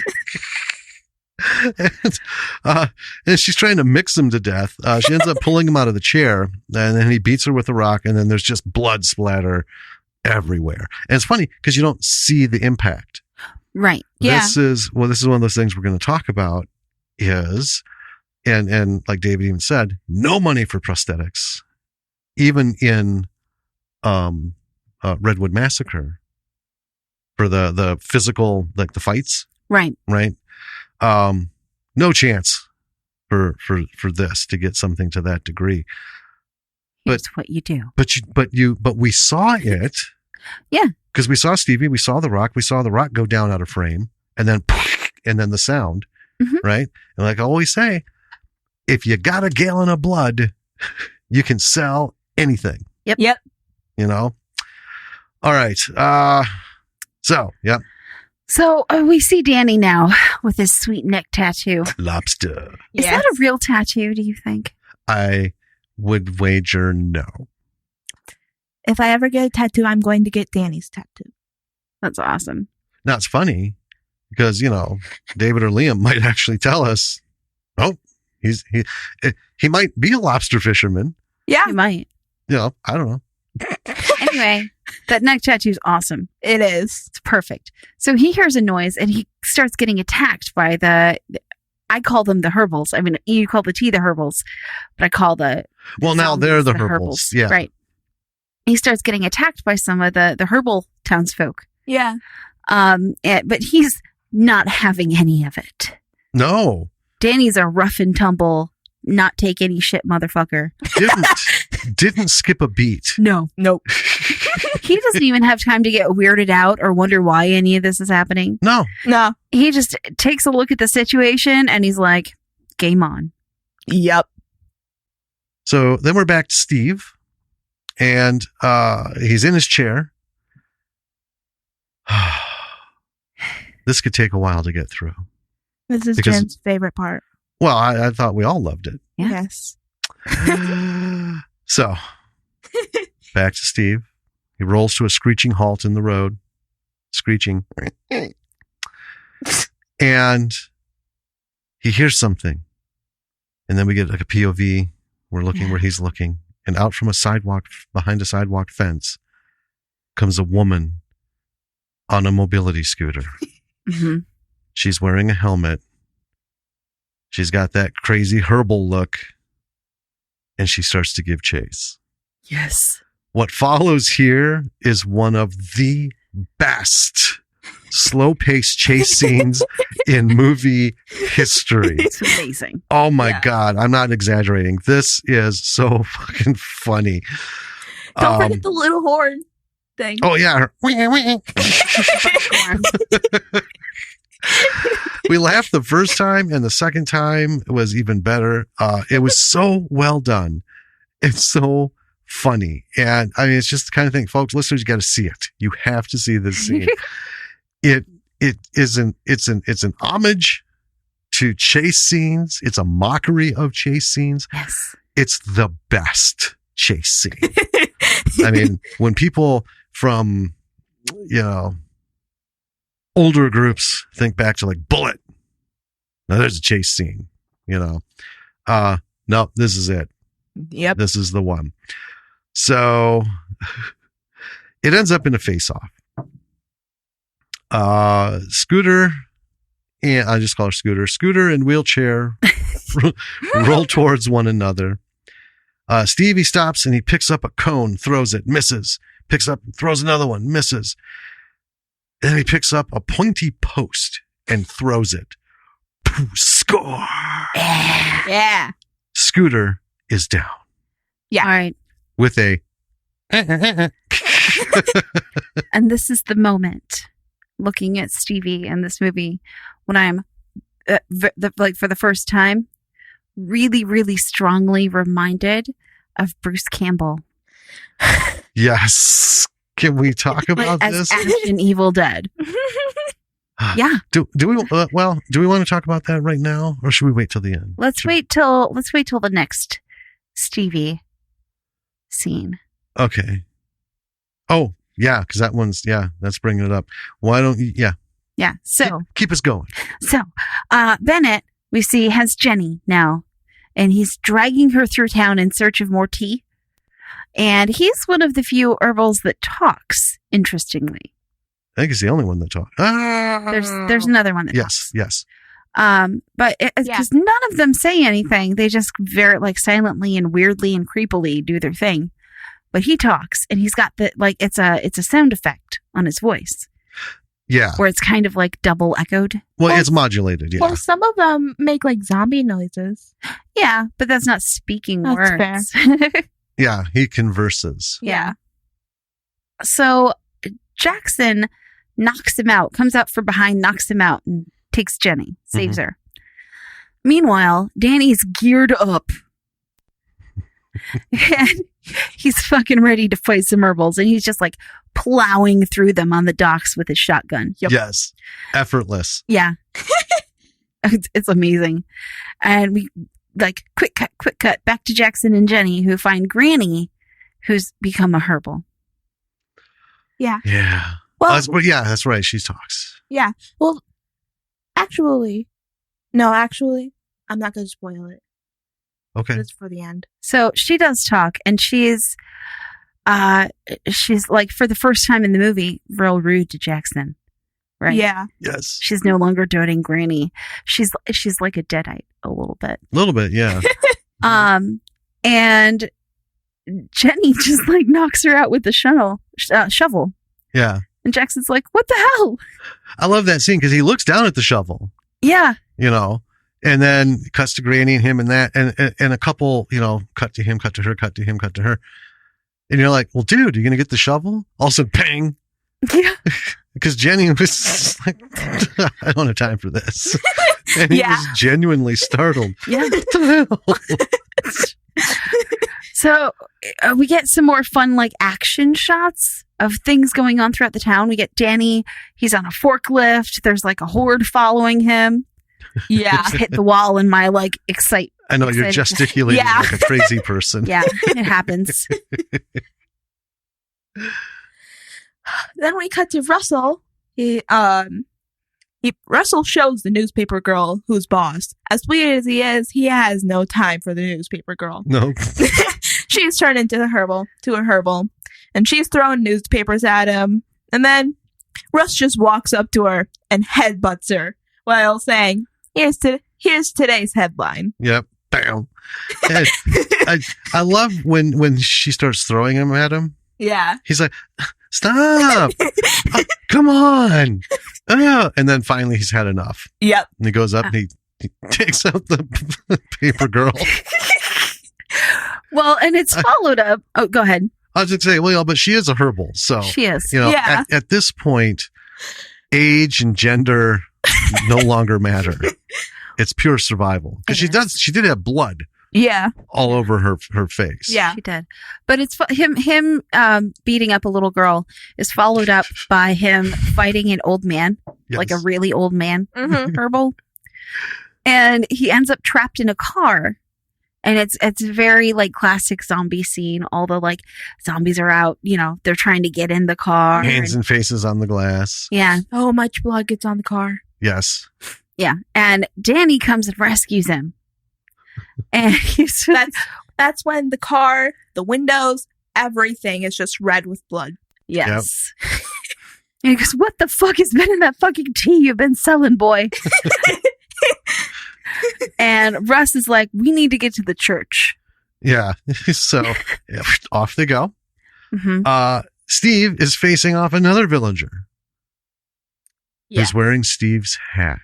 And she's trying to mix him to death. She ends up pulling him out of the chair, and then he beats her with a rock, and then there's just blood splatter everywhere. And it's funny because you don't see the impact. Right. Yeah. This is one of those things we're going to talk about is, and like David even said, no money for prosthetics, even in Redwood Massacre for the physical, like the fights. Right. Right. No chance for this to get something to that degree. Here's what you do. But we saw it. Yeah. Because we saw Stevie, we saw the rock go down out of frame, and then the sound, right? And like I always say, if you got a gallon of blood, you can sell anything. Yep. All right. So we see Danny now with his sweet neck tattoo. Lobster. Is that a real tattoo, do you think? I would wager no. If I ever get a tattoo, I'm going to get Danny's tattoo. That's awesome. Now it's funny because, David or Liam might actually tell us, he might be a lobster fisherman. Yeah. He might. I don't know. Anyway, that neck tattoo is awesome. It is. It's perfect. So he hears a noise and he starts getting attacked by I call them the Herbals. I mean, you call the tea the Herbals, but I call now they're the Herbals. Yeah. Right. He starts getting attacked by some of the Herbal townsfolk. Yeah. But he's not having any of it. No. Danny's a rough and tumble, not take any shit motherfucker. Didn't skip a beat. No. Nope. He doesn't even have time to get weirded out or wonder why any of this is happening. No. He just takes a look at the situation and he's like, game on. Yep. So then we're back to Steve. And he's in his chair. This could take a while to get through. This is Jim's favorite part. Well, I thought we all loved it. Yeah. Yes. So, back to Steve. He rolls to a screeching halt in the road. Screeching. And he hears something. And then we get like a POV. We're looking where he's looking. And out from behind a sidewalk fence, comes a woman on a mobility scooter. Mm-hmm. She's wearing a helmet. She's got that crazy herbal look. And she starts to give chase. Yes. What follows here is one of the best slow-paced chase scenes in movie history. It's amazing. Oh my God. I'm not exaggerating. This is so fucking funny. Don't forget the little horn thing. Oh yeah. We laughed the first time and the second time was even better. It was so well done. It's so funny. And I mean, it's just the kind of thing, folks, listeners, you got to see it. You have to see this scene. It's an homage to chase scenes. It's a mockery of chase scenes. Yes. It's the best chase scene. I mean, when people from, older groups think back to like Bullet. Now there's a chase scene, no, this is it. Yep. This is the one. So it ends up in a face-off. Scooter, and I just call her Scooter. Scooter and wheelchair roll towards one another. Stevie stops and he picks up a cone, throws it, misses. Picks up, throws another one, misses. And then he picks up a pointy post and throws it. Score. Yeah. Scooter is down Yeah. All right. with a. And this is the moment, looking at Stevie in this movie, when I'm, for the first time, really, really strongly reminded of Bruce Campbell. Yes. Can we talk about as this? Ash in Evil Dead. Yeah. Do we want to talk about that right now, or should we wait till the end? Let's wait till the next Stevie scene. Okay. Oh, yeah, because that one's, that's bringing it up. Why don't you, Yeah. So keep us going. Bennett, we see, has Jenny now, and he's dragging her through town in search of more tea. And he's one of the few herbals that talks, interestingly. I think he's the only one that talks. There's another one that talks. Yes. But because none of them say anything, they just very silently and weirdly and creepily do their thing. But he talks, and he's got it's a sound effect on his voice. Yeah. Where it's kind of double echoed. Well, it's modulated. Yeah. Well, some of them make zombie noises. Yeah, but that's not speaking That's words. fair. Yeah, he converses. Yeah. So Jackson knocks him out, comes out from behind, knocks him out, and takes Jenny, saves her. Meanwhile, Danny's geared up. And he's fucking ready to fight some herbals, and he's just plowing through them on the docks with his shotgun. Yep. Yes. Effortless. Yeah. It's amazing. And we quick cut back to Jackson and Jenny, who find Granny, who's become a herbal. Yeah. Yeah. Well, that's right. She talks. yeah. Well, actually, I'm not going to spoil it. Okay. It's for the end. So she does talk, and she's for the first time in the movie, real rude to Jackson. Right? Yeah. Yes. She's no longer doting Granny. She's like a deadite a little bit. A little bit, yeah. And Jenny just knocks her out with the shovel. Yeah. And Jackson's like, "What the hell?" I love that scene because he looks down at the shovel. Yeah. And then cuts to Granny and him and that, and a couple, cut to him, cut to her, cut to him, cut to her. And you're like, well, dude, are you going to get the shovel? Also, bang. Yeah. Because Jenny was like, I don't have time for this. And he was genuinely startled. Yeah. What the hell? So we get some more fun action shots of things going on throughout the town. We get Danny. He's on a forklift. There's a horde following him. Yeah. Just hit the wall in my excite. I know you're gesticulating like a crazy person. Yeah, it happens. Then we cut to Russell. Russell shows the newspaper girl who's boss. As weird as he is, he has no time for the newspaper girl. No. She's turned into a herbal, and she's throwing newspapers at him. And then Russ just walks up to her and headbutts her while saying, "Here's today's headline." Yep. Bam. And I love when she starts throwing him at him. Yeah. He's like, "Stop! Come on!" And then finally he's had enough. Yep. And he goes up and he takes out the paper girl. Well, and it's followed up. Oh, go ahead. I was going to say, well, but she is a herbal, so she is. At this point, age and gender no longer matter. It's pure survival because she did have blood. Yeah. All over her face. Yeah. She did. But it's him beating up a little girl is followed up by him fighting an old man, like a really old man, herbal. And he ends up trapped in a car. And it's very classic zombie scene. All the zombies are out, they're trying to get in the car. Hands and faces on the glass. Yeah. So much blood gets on the car. Yes. Yeah. And Danny comes and rescues him. And that's when the car, the windows, everything is just red with blood. Yes. Yep. And he goes, "What the fuck has been in that fucking tea you've been selling, boy?" And Russ is like, "We need to get to the church." Yeah. So off they go. Mm-hmm. Steve is facing off another villager. Who's wearing Steve's hat.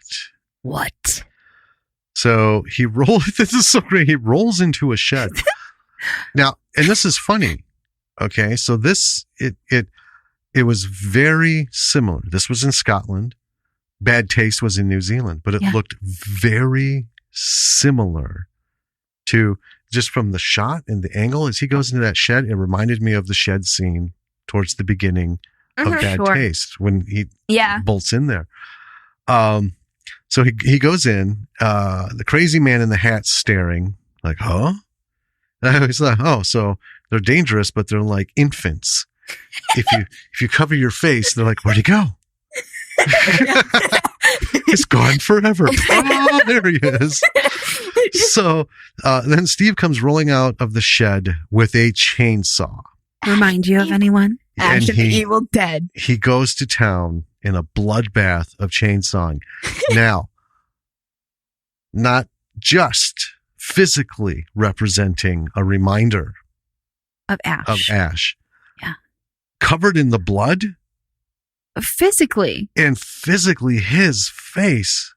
What? So he rolls. This is so great. He rolls into a shed. Now, and this is funny. Okay, so it was very similar. This was in Scotland. Bad Taste was in New Zealand, but it looked very similar to, just from the shot and the angle as he goes into that shed. It reminded me of the shed scene towards the beginning of Bad Taste when he bolts in there. So he goes in, the crazy man in the hat's staring like, huh? And I always thought, oh, so they're dangerous, but they're like infants. If you cover your face, they're like, where'd he go? He's gone forever. Oh, there he is. So then Steve comes rolling out of the shed with a chainsaw. Remind you of anyone? Ash of the Evil Dead. He goes to town in a bloodbath of chainsawing. Now, not just physically representing a reminder Of Ash. Yeah. Covered in the blood. Physically. And physically, his face,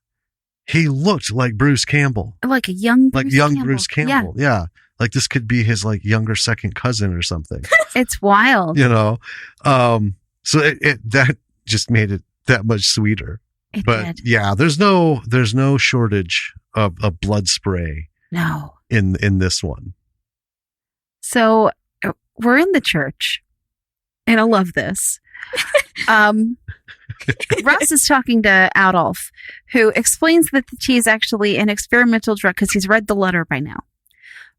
he looked like Bruce Campbell. Like a young Bruce Campbell. Bruce Campbell. Yeah. Like this could be his like younger second cousin or something. It's wild. You know? So that just made it that much sweeter. It but did. Yeah, there's no shortage of blood spray. No. In this one. So we're in the church, and I love this. Russ is talking to Adolf, who explains that the tea is actually an experimental drug because he's read the letter by now,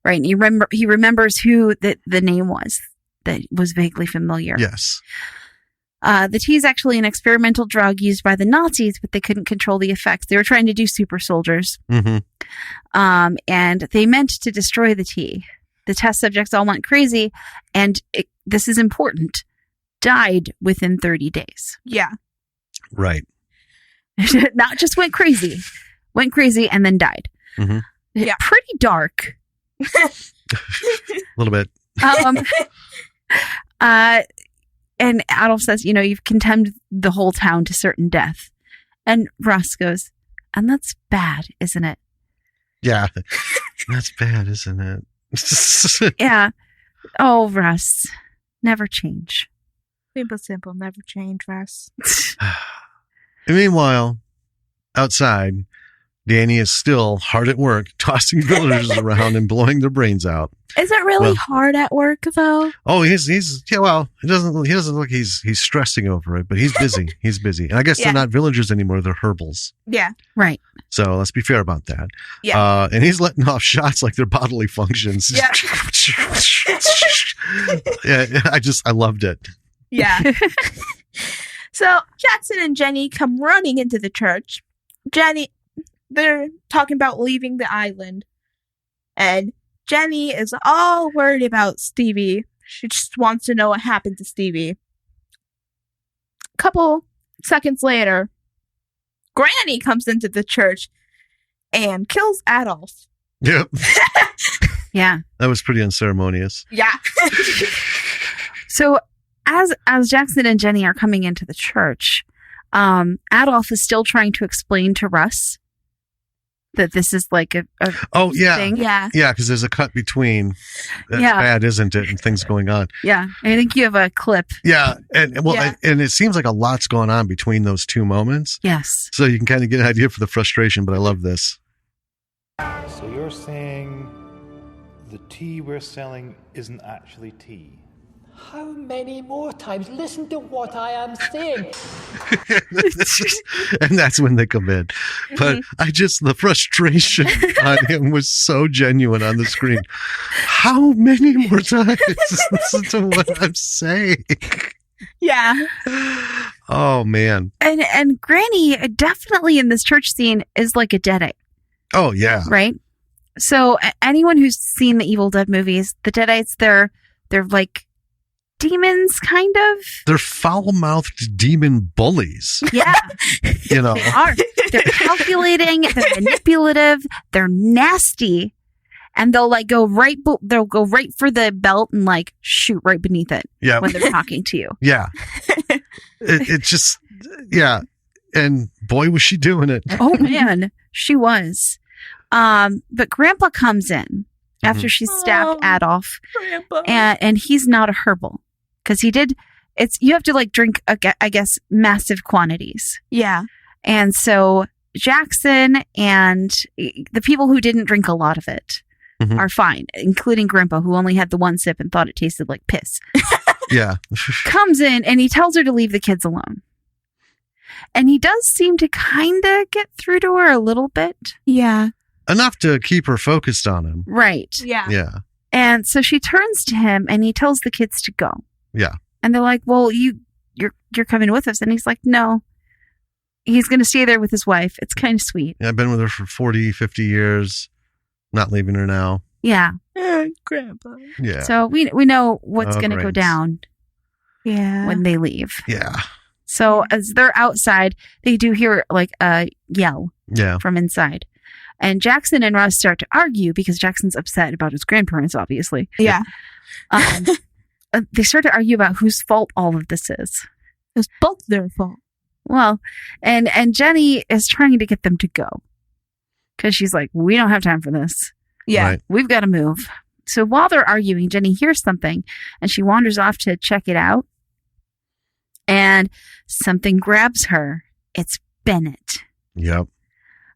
right? And he remembers who the name was that was vaguely familiar. Yes. The tea is actually an experimental drug used by the Nazis, but they couldn't control the effects. They were trying to do super soldiers, and they meant to destroy the tea. The test subjects all went crazy, and this is important, died within 30 days. Yeah. Right. Not just went crazy and then died. Mm-hmm. Yeah. Pretty dark. A little bit. And Adolf says, you've condemned the whole town to certain death. And Russ goes, and that's bad, isn't it? Yeah. That's bad, isn't it? Yeah. Oh, Russ, never change. Simple, never change, Russ. And meanwhile, outside, Danny is still hard at work, tossing villagers around and blowing their brains out. Is it really hard at work though? Oh, he doesn't look he's stressing over it, but he's busy. He's busy. And I guess they're not villagers anymore, they're herbals. Yeah. Right. So let's be fair about that. Yeah. And he's letting off shots like they're bodily functions. Yeah. Yeah, I loved it. Yeah. So Jackson and Jenny come running into the church. They're talking about leaving the island. And Jenny is all worried about Stevie. She just wants to know what happened to Stevie. A couple seconds later, Granny comes into the church and kills Adolf. Yep. Yeah. That was pretty unceremonious. Yeah. So as Jackson and Jenny are coming into the church, Adolf is still trying to explain to Russ that this is like a thing. Yeah. Yeah, because there's a cut between that's bad, isn't it? And things going on. Yeah. I think you have a clip. Yeah. And it seems like a lot's going on between those two moments. Yes. So you can kind of get an idea for the frustration, but I love this. So you're saying the tea we're selling isn't actually tea? How many more times? Listen to what I am saying. And that's when they come in. But the frustration on him was so genuine on the screen. How many more times? Listen to what I'm saying. Yeah. Oh, man. And Granny definitely in this church scene is like a Deadite. Oh, yeah. Right? So anyone who's seen the Evil Dead movies, the Deadites, they're like demons, kind of. They're foul-mouthed demon bullies. Yeah. They are. They're calculating, they're manipulative, they're nasty, and they'll go right for the belt and shoot right beneath it when they're talking to you. Yeah. It just, yeah. And boy, was she doing it. Oh, man. She was. But Grandpa comes in after she stabbed Adolf, Grandpa. and he's not a herbal because he did. You have to like drink, I guess, massive quantities. Yeah. And so Jackson and the people who didn't drink a lot of it are fine, including Grandpa, who only had the one sip and thought it tasted like piss. Yeah. Comes in and he tells her to leave the kids alone. And he does seem to kind of get through to her a little bit. Yeah. Enough to keep her focused on him. Right. Yeah. Yeah. And so she turns to him and he tells the kids to go. Yeah. And they're like, well, you're coming with us. And he's like, no. He's going to stay there with his wife. It's kind of sweet. Yeah, I've been with her for 40, 50 years. Not leaving her now. Yeah. Grandpa. Yeah. So we know what's going to go great. down when they leave. Yeah. So as they're outside, they do hear like a yell from inside. And Jackson and Russ start to argue because Jackson's upset about his grandparents, obviously. Yeah. They start to argue about whose fault all of this is. It's both their fault. Well, and Jenny is trying to get them to go. Because she's like, we don't have time for this. Yeah. Right. We've got to move. So while they're arguing, Jenny hears something and she wanders off to check it out. And something grabs her. It's Bennett. Yep.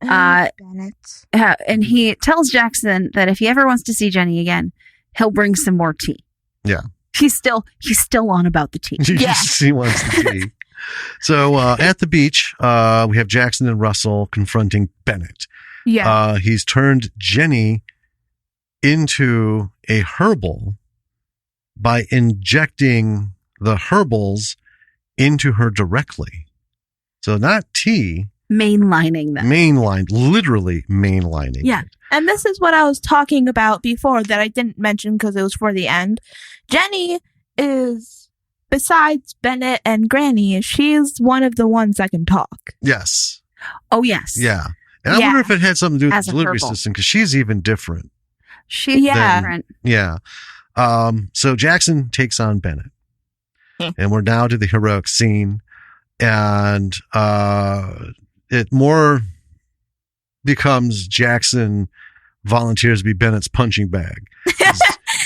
Bennett. And he tells Jackson that if he ever wants to see Jenny again, he'll bring some more tea. Yeah. He's still on about the tea. He wants the tea. So at the beach, we have Jackson and Russell confronting Bennett. Yeah. He's turned Jenny into a herbal by injecting the herbals into her directly. So not tea. Mainlining them. Literally mainlining. Yeah. it. And this is what I was talking about before that I didn't mention because it was for the end. Jenny is, besides Bennett and Granny, she's one of the ones that can talk. Yes. Oh, yes. Yeah. And I wonder if it had something to do with As the a delivery herbal. system because she's even different. She's different. Yeah. So Jackson takes on Bennett. And we're now to the heroic scene. And it more becomes Jackson volunteers to be Bennett's punching bag.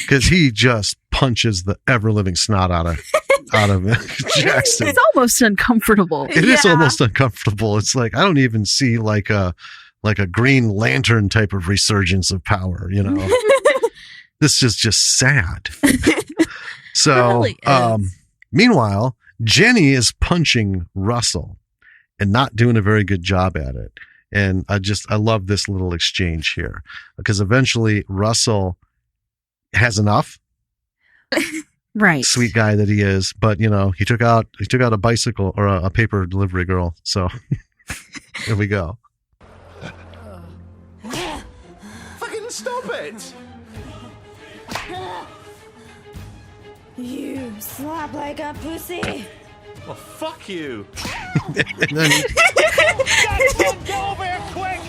Because he just punches the ever-living snot out of Jackson. It's almost uncomfortable. It is almost uncomfortable. It's like, I don't even see like a Green Lantern type of resurgence of power, you know? This is just sad. So, It really is. Meanwhile, Jenny is punching Russell and not doing a very good job at it. And I love this little exchange here because eventually Russell has enough. Right. Sweet guy that he is. But, you know, he took out a bicycle or a paper delivery girl. So here we go. Fucking stop it! You slap like a pussy. Well, fuck you. And then Jackson, get over here quick!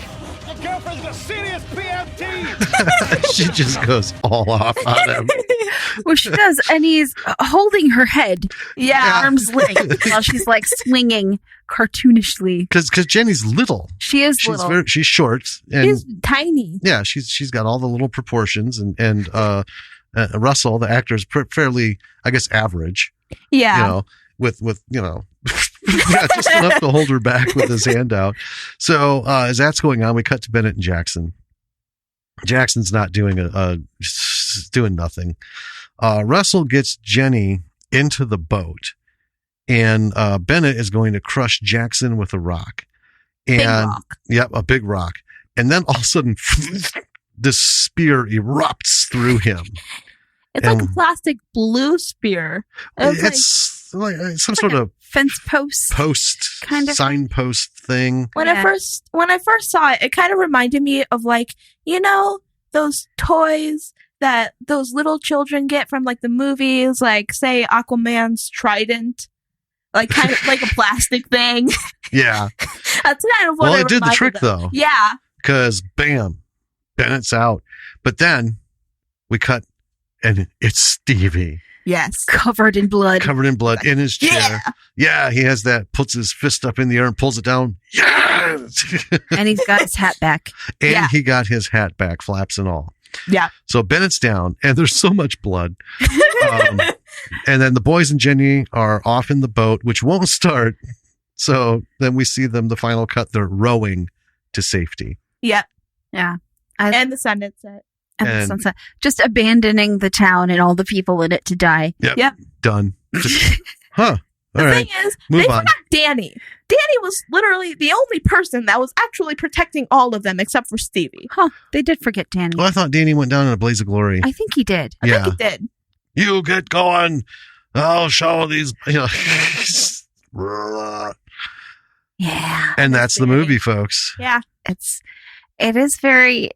Your girlfriend's got serious PMT! she just goes all off on him. Well, she does. And he's holding her head. Arm's length while she's like swinging cartoonishly. Because Jenny's little. She is little. She's short. And She's tiny. yeah, she's got all the little proportions. And Russell, the actor, is fairly, I guess, average. Yeah. You know, with you know, yeah, just enough to hold her back with his hand out. So as that's going on, we cut to Bennett and Jackson. Jackson's not doing doing nothing. Russell gets Jenny into the boat, and Bennett is going to crush Jackson with a rock. And Big rock. Yep, a big rock. And then all of a sudden, this spear erupts through him. It's like a plastic blue spear. It's like some sort of fence post kind of signpost thing. When I first saw it, it kind of reminded me of like, you know, those toys that those little children get from like the movies, like say Aquaman's trident, like kind of like a plastic thing. Yeah. That's kind of what Well, it did the trick though. Yeah. Because bam, Bennett's out. But then we cut and it's Stevie. Yes. Covered in blood in his chair. Yeah, he has that, puts his fist up in the air and pulls it down. Yeah! And he's got his hat back. And he got his hat back, flaps and all. Yeah. So Bennett's down, and there's so much blood. And then the boys and Jenny are off in the boat, which won't start. So then we see them, the final cut, they're rowing to safety. Yep. Yeah. And the sun had set. And the sunset. Just abandoning the town and all the people in it to die. Yep. Done. Just, all The right. thing is, Move they on. forgot Danny. Danny was literally the only person that was actually protecting all of them except for Stevie. Huh. They did forget Danny. Well, I thought Danny went down in a blaze of glory. I think he did. I think he did. You get going. I'll show these. Yeah. And that's the movie, folks. Yeah. It is very.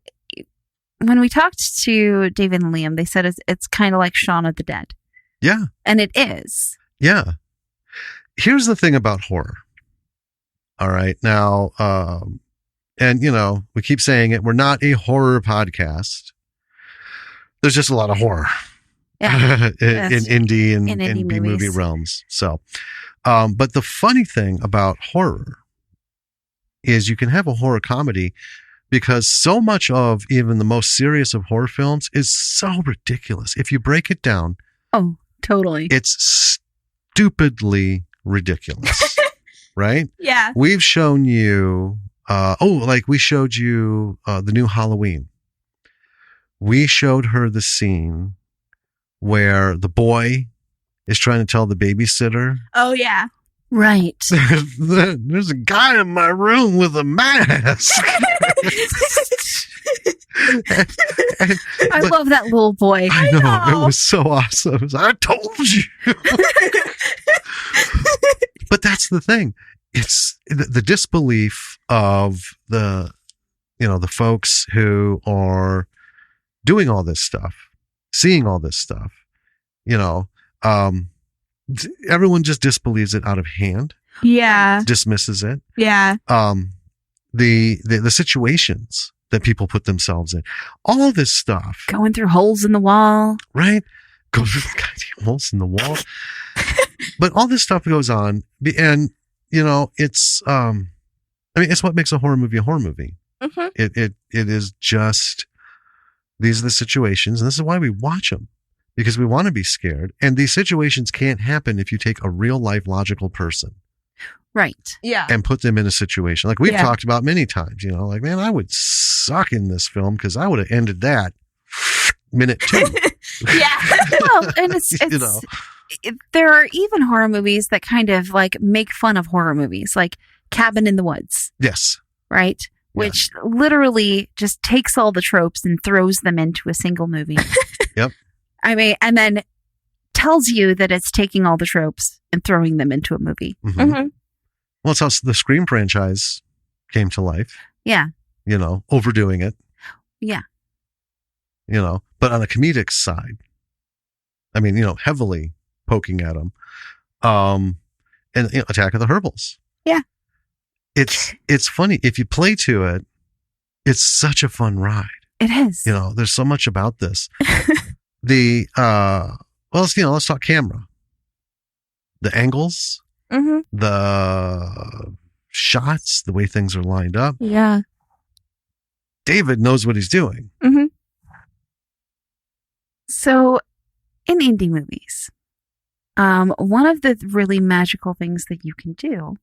When we talked to David and Liam, they said it's kind of like Shaun of the Dead. Yeah. And it is. Yeah. Here's the thing about horror. All right. Now, and we keep saying it. We're not a horror podcast. There's just a lot of horror in indie and indie B movie movies. realms. So, but the funny thing about horror is you can have a horror comedy because so much of even the most serious of horror films is so ridiculous. If you break it down. Oh, totally. It's stupidly ridiculous. Right? Yeah. We've shown you, we showed you the new Halloween. We showed her the scene where the boy is trying to tell the babysitter. Oh, yeah. Right. There's a guy in my room with a mask. I love that little boy. I know. It was so awesome. It was, I told you. But that's the thing. It's the disbelief of the folks who are doing all this stuff, seeing all this stuff, everyone just disbelieves it out of hand. Yeah. Dismisses it. Yeah. The situations that people put themselves in, all this stuff. Going through holes in the wall. Right? Go through the goddamn holes in the wall. But all this stuff goes on, and it's it's what makes a horror movie a horror movie. Mm-hmm. It is just, these are the situations, and this is why we watch them, because we want to be scared, and these situations can't happen if you take a real life logical person, right? Yeah, and put them in a situation like we've talked about many times. Man, I would suck in this film because I would have ended that minute 2. Yeah. Well, and it's there are even horror movies that kind of like make fun of horror movies, like Cabin in the Woods. Yes. Right? Which literally just takes all the tropes and throws them into a single movie. Yep. And then tells you that it's taking all the tropes and throwing them into a movie. Mm-hmm. Mm-hmm. Well, it's how the Scream franchise came to life. Yeah. Overdoing it. Yeah. But on a comedic side, heavily poking at them. And Attack of the Herbals. Yeah. It's funny. If you play to it, it's such a fun ride. It is. There's so much about this. Let's talk camera. The angles, the shots, the way things are lined up. Yeah. David knows what he's doing. Mm-hmm. So, in indie movies, one of the really magical things that you can do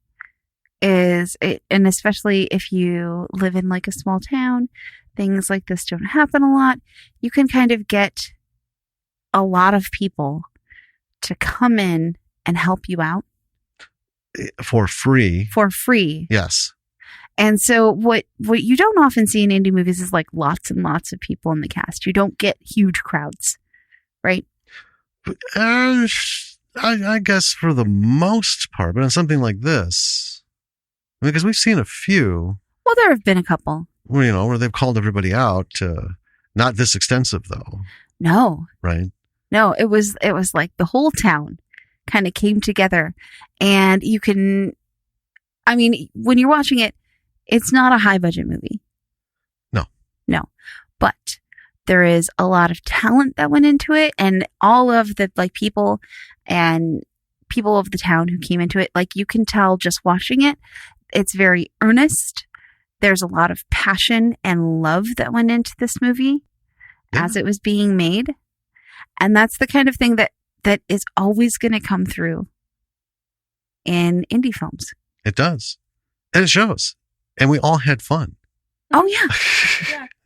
is, and especially if you live in like a small town, things like this don't happen a lot. You can kind of get a lot of people to come in and help you out. For free. For free. Yes. And so what you don't often see in indie movies is like lots and lots of people in the cast. You don't get huge crowds, right? I guess for the most part, but on something like this, because we've seen a few. Well, there have been a couple. Where they've called everybody out. Not this extensive, though. No. Right? No, it was like the whole town kind of came together. And you can, when you're watching it, it's not a high budget movie. No. But there is a lot of talent that went into it, and all of the people and people of the town who came into it, you can tell just watching it, it's very earnest. There's a lot of passion and love that went into this movie as it was being made. And that's the kind of thing that is always going to come through in indie films. It does. And it shows. And we all had fun. Oh, yeah.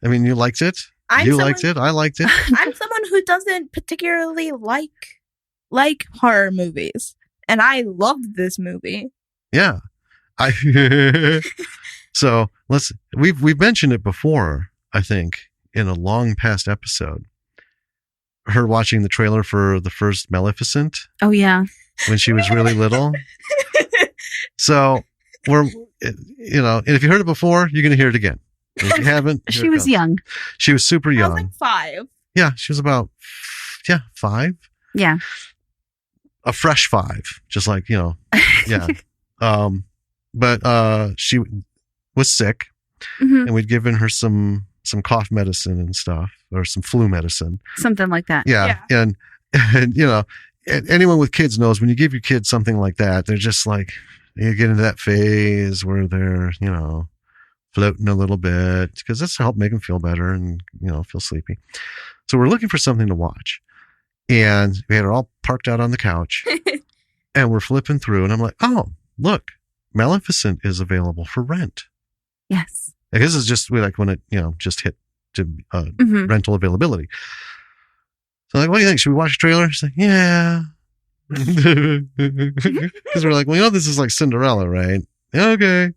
I mean, you liked it. Liked it. I liked it. I'm someone who doesn't particularly like horror movies. And I loved this movie. Yeah. So we've mentioned it before, I think, in a long past episode. Her watching the trailer for the first Maleficent. Oh, yeah. When she was really little. So and if you heard it before, you're going to hear it again. And if you haven't, she was young. She was super young. I was like 5. Yeah, she was about 5. Yeah. A fresh 5, just like, yeah. But she was sick, and we'd given her some cough medicine and stuff, or some flu medicine. Something like that. Yeah. And anyone with kids knows when you give your kids something like that, they're just like, you get into that phase where they're, floating a little bit, because that's to help make them feel better and, feel sleepy. So we're looking for something to watch. And we had it all parked out on the couch and we're flipping through, and I'm like, oh, look, Maleficent is available for rent. Yes. Like, this is just when it, just hit to rental availability. So like, what do you think? Should we watch the trailer? She's like, yeah. Because we're like, well, this is like Cinderella, right? Okay.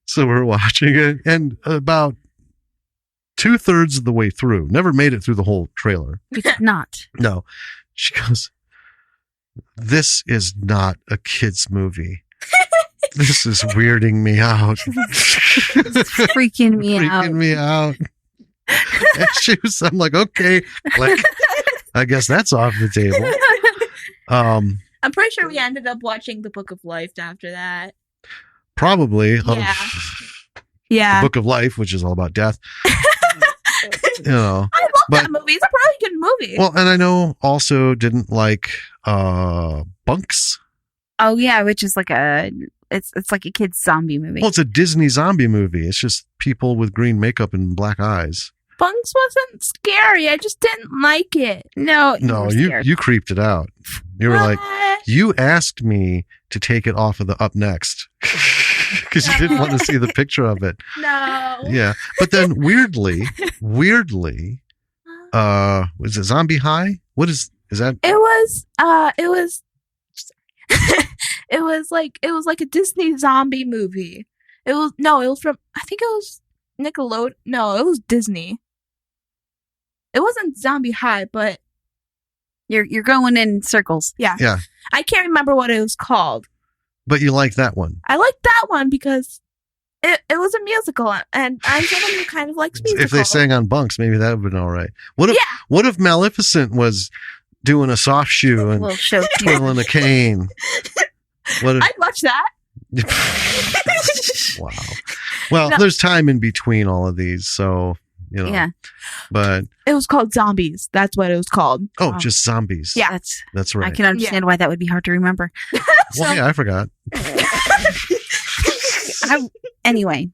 So we're watching it, and about 2/3 of the way through, never made it through the whole trailer. We did not. No. She goes, this is not a kid's movie. This is weirding me out. It's freaking me out. And I'm like, okay, click. I guess that's off the table. I'm pretty sure we ended up watching The Book of Life after that. Probably. Yeah. The Book of Life, which is all about death. I love that movie. It's a really good movie. Well, and I know also didn't like Bunks. Oh yeah, which is like it's like a kid's zombie movie. Well, it's a Disney zombie movie. It's just people with green makeup and black eyes. Bunks wasn't scary. I just didn't like it. No, you creeped it out. You were like, you asked me to take it off of the up next because you didn't want to see the picture of it. No. Yeah, but then weirdly, was it Zombie High? What is that? It was it was like a Disney zombie movie. It was from, I think it was Nickelodeon. No, it was Disney. It wasn't Zombie High, but you're going in circles. Yeah. Yeah. I can't remember what it was called. But you like that one. I like that one because it was a musical, and I'm someone who kind of likes musicals. If they sang on Bunks, maybe that would have been all right. What if Maleficent was doing a soft shoe and twirling a cane? I'd watch that. Wow. Well, there's time in between all of these, so Yeah. But it was called Zombies. That's what it was called. Oh, just Zombies. Yeah, that's right. I can understand why that would be hard to remember. Well, yeah, I forgot. Anyway,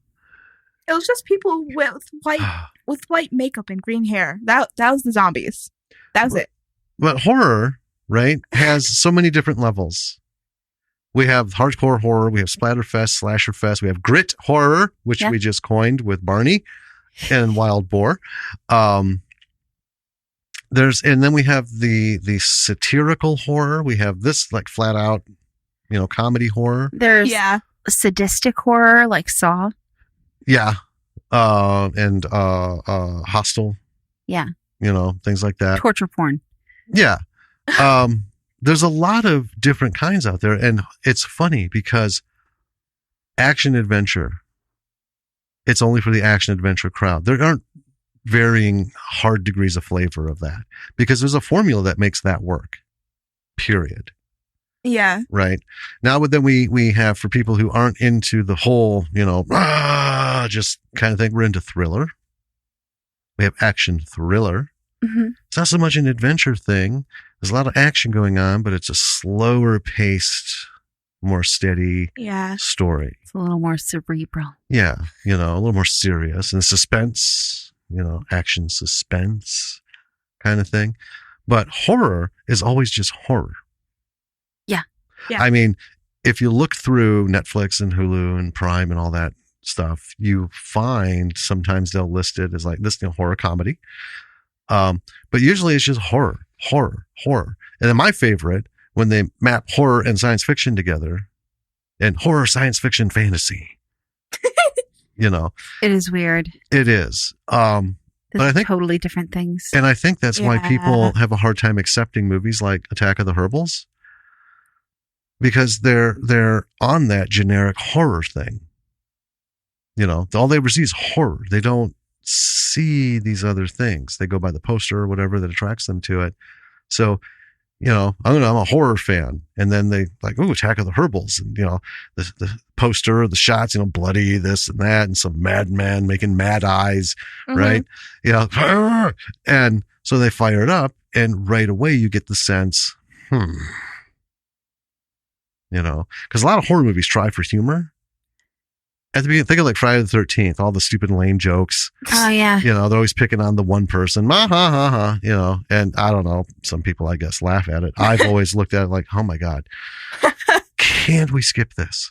it was just people with white makeup and green hair. That was the zombies. That was it. But horror, right, has so many different levels. We have hardcore horror, we have splatterfest, slasherfest, we have grit horror, which we just coined with Barney and Wild Boar. And then we have the satirical horror. We have this like flat out, comedy horror. There's sadistic horror like Saw. Yeah. And Hostel. Yeah. Things like that. Torture porn. Yeah. There's a lot of different kinds out there, and it's funny because action adventure, it's only for the action adventure crowd. There aren't varying hard degrees of flavor of that because there's a formula that makes that work, period. Yeah. Right. Now, but then we have for people who aren't into the whole, just kind of thing, we're into thriller. We have action thriller. Mm-hmm. It's not so much an adventure thing. There's a lot of action going on, but it's a slower paced more steady Yeah. story. It's a little more cerebral. Yeah, a little more serious and suspense, action suspense kind of thing. But horror is always just horror. Yeah. Yeah. I mean, if you look through Netflix and Hulu and Prime and all that stuff, you find sometimes they'll list it as like this horror comedy. But usually it's just horror. And then my favorite, when they map horror and science fiction together, and horror, science fiction, fantasy. It is weird. It is. But I think totally different things. And I think that's why people have a hard time accepting movies like Attack of the Herbals, because they're on that generic horror thing. All they ever see is horror. They don't see these other things. They go by the poster or whatever that attracts them to it. So, I'm a horror fan. And then they like, ooh, Attack of the Herbals. And, the poster, the shots, bloody, this and that, and some madman making mad eyes, right? And so they fire it up, and right away you get the sense, because a lot of horror movies try for humor. At the beginning, think of like Friday the 13th, all the stupid lame jokes. Oh, yeah. They're always picking on the one person, and I don't know, some people, I guess, laugh at it. I've always looked at it like, oh my God, can't we skip this?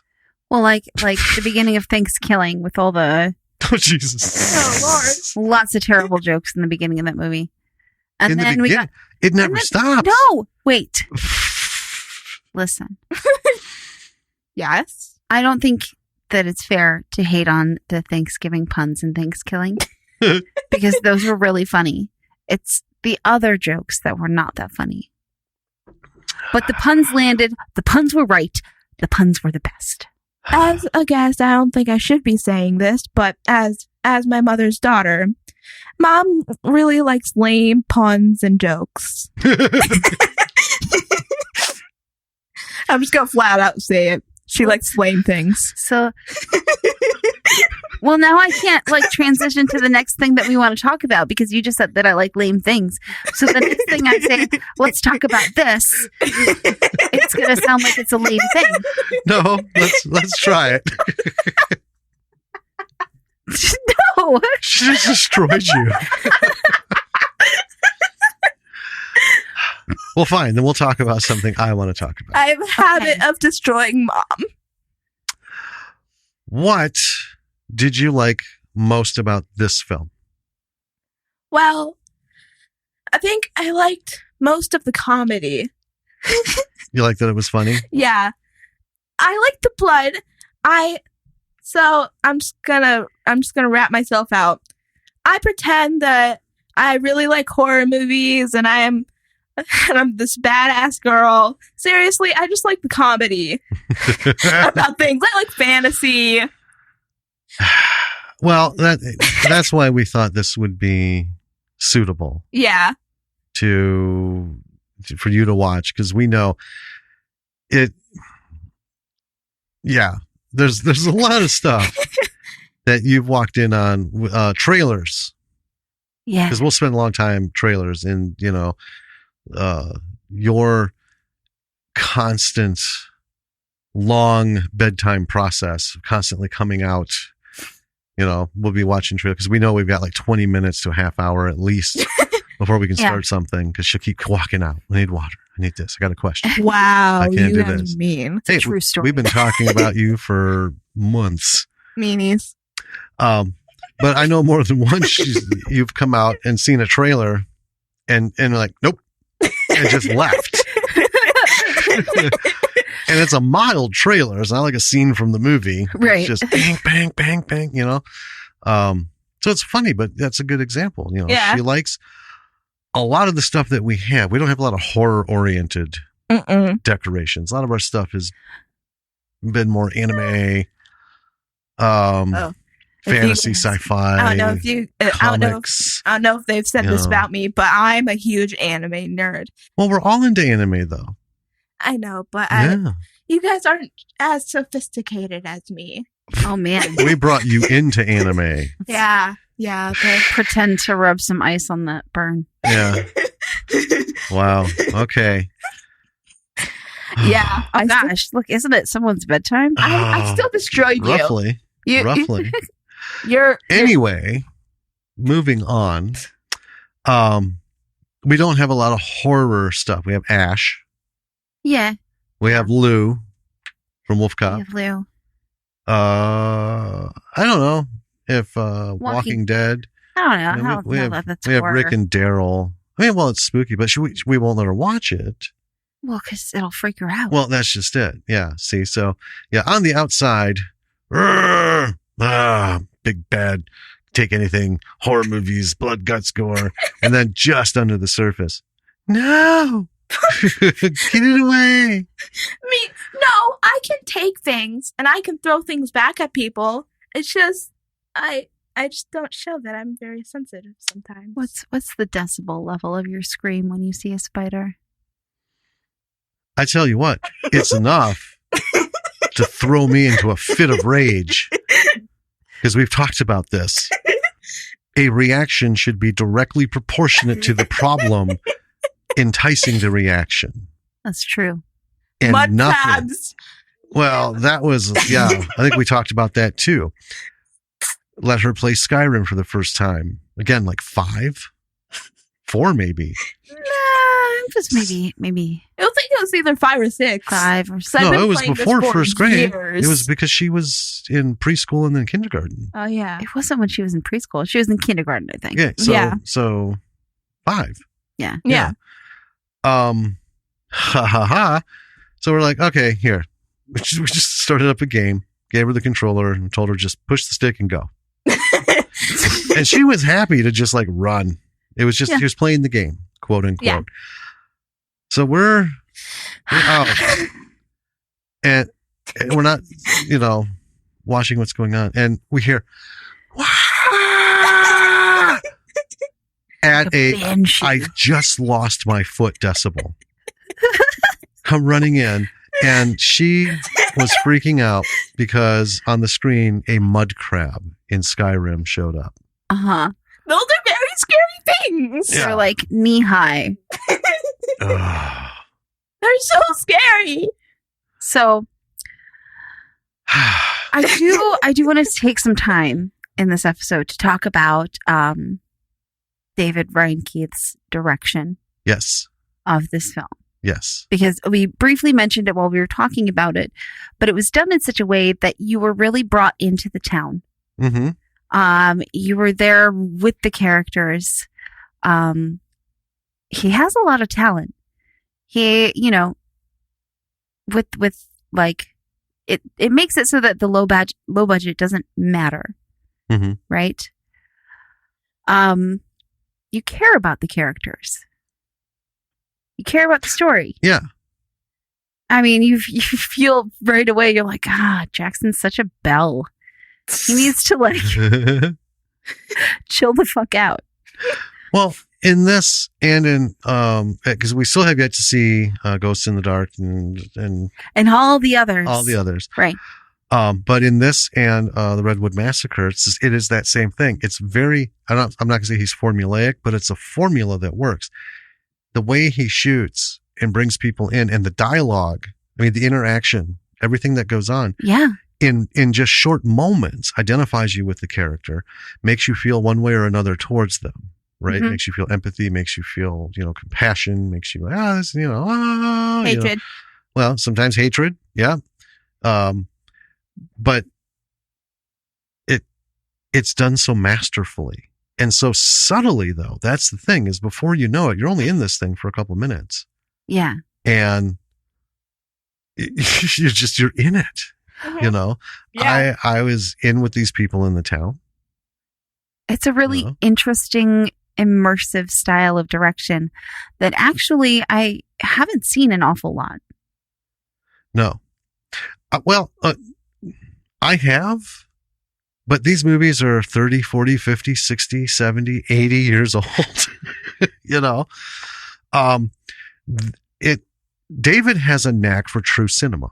Well, like the beginning of Thanksgiving with all the... Oh, Jesus. Oh, Lord. Lots of terrible jokes in the beginning of that movie. And then we got... It never stops. No, wait. Listen. Yes? I don't think that it's fair to hate on the Thanksgiving puns in Thanksgiving because those were really funny. It's the other jokes that were not that funny. But the puns landed. The puns were right. The puns were the best. As a guest, I don't think I should be saying this, but as my mother's daughter, Mom really likes lame puns and jokes. I'm just gonna flat out say it. She likes lame things. So, well, now I can't transition to the next thing that we want to talk about because you just said that I like lame things. So the next thing I say, let's talk about this. It's going to sound like it's a lame thing. No, let's try it. No. She just destroyed you. Well, fine. Then we'll talk about something I want to talk about. I have a habit of destroying Mom. What did you like most about this film? Well, I think I liked most of the comedy. You liked that it was funny? Yeah. I liked the blood. So I'm just gonna wrap myself out. I pretend that I really like horror movies and I'm this badass girl. Seriously, I just like the comedy about things. I like fantasy. Well, that's why we thought this would be suitable. Yeah. For you to watch, because we know it. Yeah, there's a lot of stuff that you've walked in on trailers. Yeah, because we'll spend a long time trailers, and your constant long bedtime process constantly coming out, we'll be watching trailers because we know we've got like 20 minutes to a half hour at least before we can start something, because she'll keep walking out. I need water. I need this. I got a question. Wow. I can't you do this. Mean. It's a true story. We've been talking about you for months. Meanies. But I know more than once you've come out and seen a trailer and like, nope, and just left. And it's a mild trailer. It's not like a scene from the movie. Right. It's just bang, bang, bang, bang, So it's funny, but that's a good example. Yeah. She likes a lot of the stuff that we have. We don't have a lot of horror-oriented decorations. A lot of our stuff has been more anime, fantasy, sci-fi. I don't know if you. Comics, I don't know if they've said this about me, but I'm a huge anime nerd. Well, we're all into anime, though. I know, but you guys aren't as sophisticated as me. Oh man, we brought you into anime. Yeah. But pretend to rub some ice on that burn. Yeah. Wow. Okay. Yeah. Oh gosh, look, isn't it someone's bedtime? I still destroyed you. Roughly. You're Anyway, moving on. We don't have a lot of horror stuff. We have Ash. Yeah. We have Lou from Wolf We Cop. have Lou. I don't know if Walking Dead. I don't know. I mean, I don't know that that's we have horror. Rick and Daryl. I mean, well, it's spooky, but we won't let her watch it. Well, because it'll freak her out. Well, that's just it. Yeah. See, so yeah, on the outside, big bad, take anything, horror movies, blood, guts, gore, and then just under the surface, no, get it away. No, I can take things and I can throw things back at people. It's just I just don't show that I'm very sensitive sometimes. What's the decibel level of your scream when you see a spider? I tell you what, it's enough to throw me into a fit of rage. Because we've talked about this. A reaction should be directly proportionate to the problem enticing the reaction. That's true. And Mud nothing. crabs. Well, that was, yeah, I think we talked about that too. Let her play Skyrim for the first time. Again, like 5? 4 maybe. Just maybe I think it was either 5 or 6. 5 or 6. No, it was before first grade. Years. It was because she was in preschool and then kindergarten. Oh yeah. It wasn't when she was in preschool. She was in kindergarten, I think. Yeah. So 5. Yeah. Ha ha ha. So we're like, okay, here. We just started up a game, gave her the controller, and told her just push the stick and go. And she was happy to just like run. It was just she was playing the game, quote unquote. Yeah. So we're out, and we're not, watching what's going on, and we hear at I just lost my foot decibel. Come running in, and she was freaking out because on the screen a mud crab in Skyrim showed up. Uh-huh. Those are very scary things. Yeah. They're like knee high. They're so scary. So I do want to take some time in this episode to talk about David Ryan Keith's direction Yes. of this film. Yes. Because we briefly mentioned it while we were talking about it, but it was done in such a way that you were really brought into the town. Mm-hmm. You were there with the characters. He has a lot of talent. He, with like it makes it so that the low budget doesn't matter. Mm-hmm. Right? You care about the characters. You care about the story. Yeah. I mean, you feel right away, you're like, Jackson's such a belle. He needs to like chill the fuck out. Well, in this and in because we still have yet to see Ghosts in the Dark and all the others. All the others. Right. But in this and the Redwood Massacre, it is that same thing. It's very I'm not gonna say he's formulaic, but it's a formula that works. The way he shoots and brings people in, and the dialogue, I mean, the interaction, everything that goes on. Yeah. In just short moments, identifies you with the character, makes you feel one way or another towards them, right? Mm-hmm. Makes you feel empathy, makes you feel, compassion, makes you like, Hatred. Well, sometimes hatred. Yeah. But it's done so masterfully. And so subtly, though, that's the thing, is before you know it, you're only in this thing for a couple minutes. Yeah. And you're in it, Mm-hmm. Yeah. I was in with these people in the town. It's a really interesting, immersive style of direction that actually I haven't seen an awful lot. No. I have. But these movies are 30, 40, 50, 60, 70, 80 years old. David has a knack for true cinema.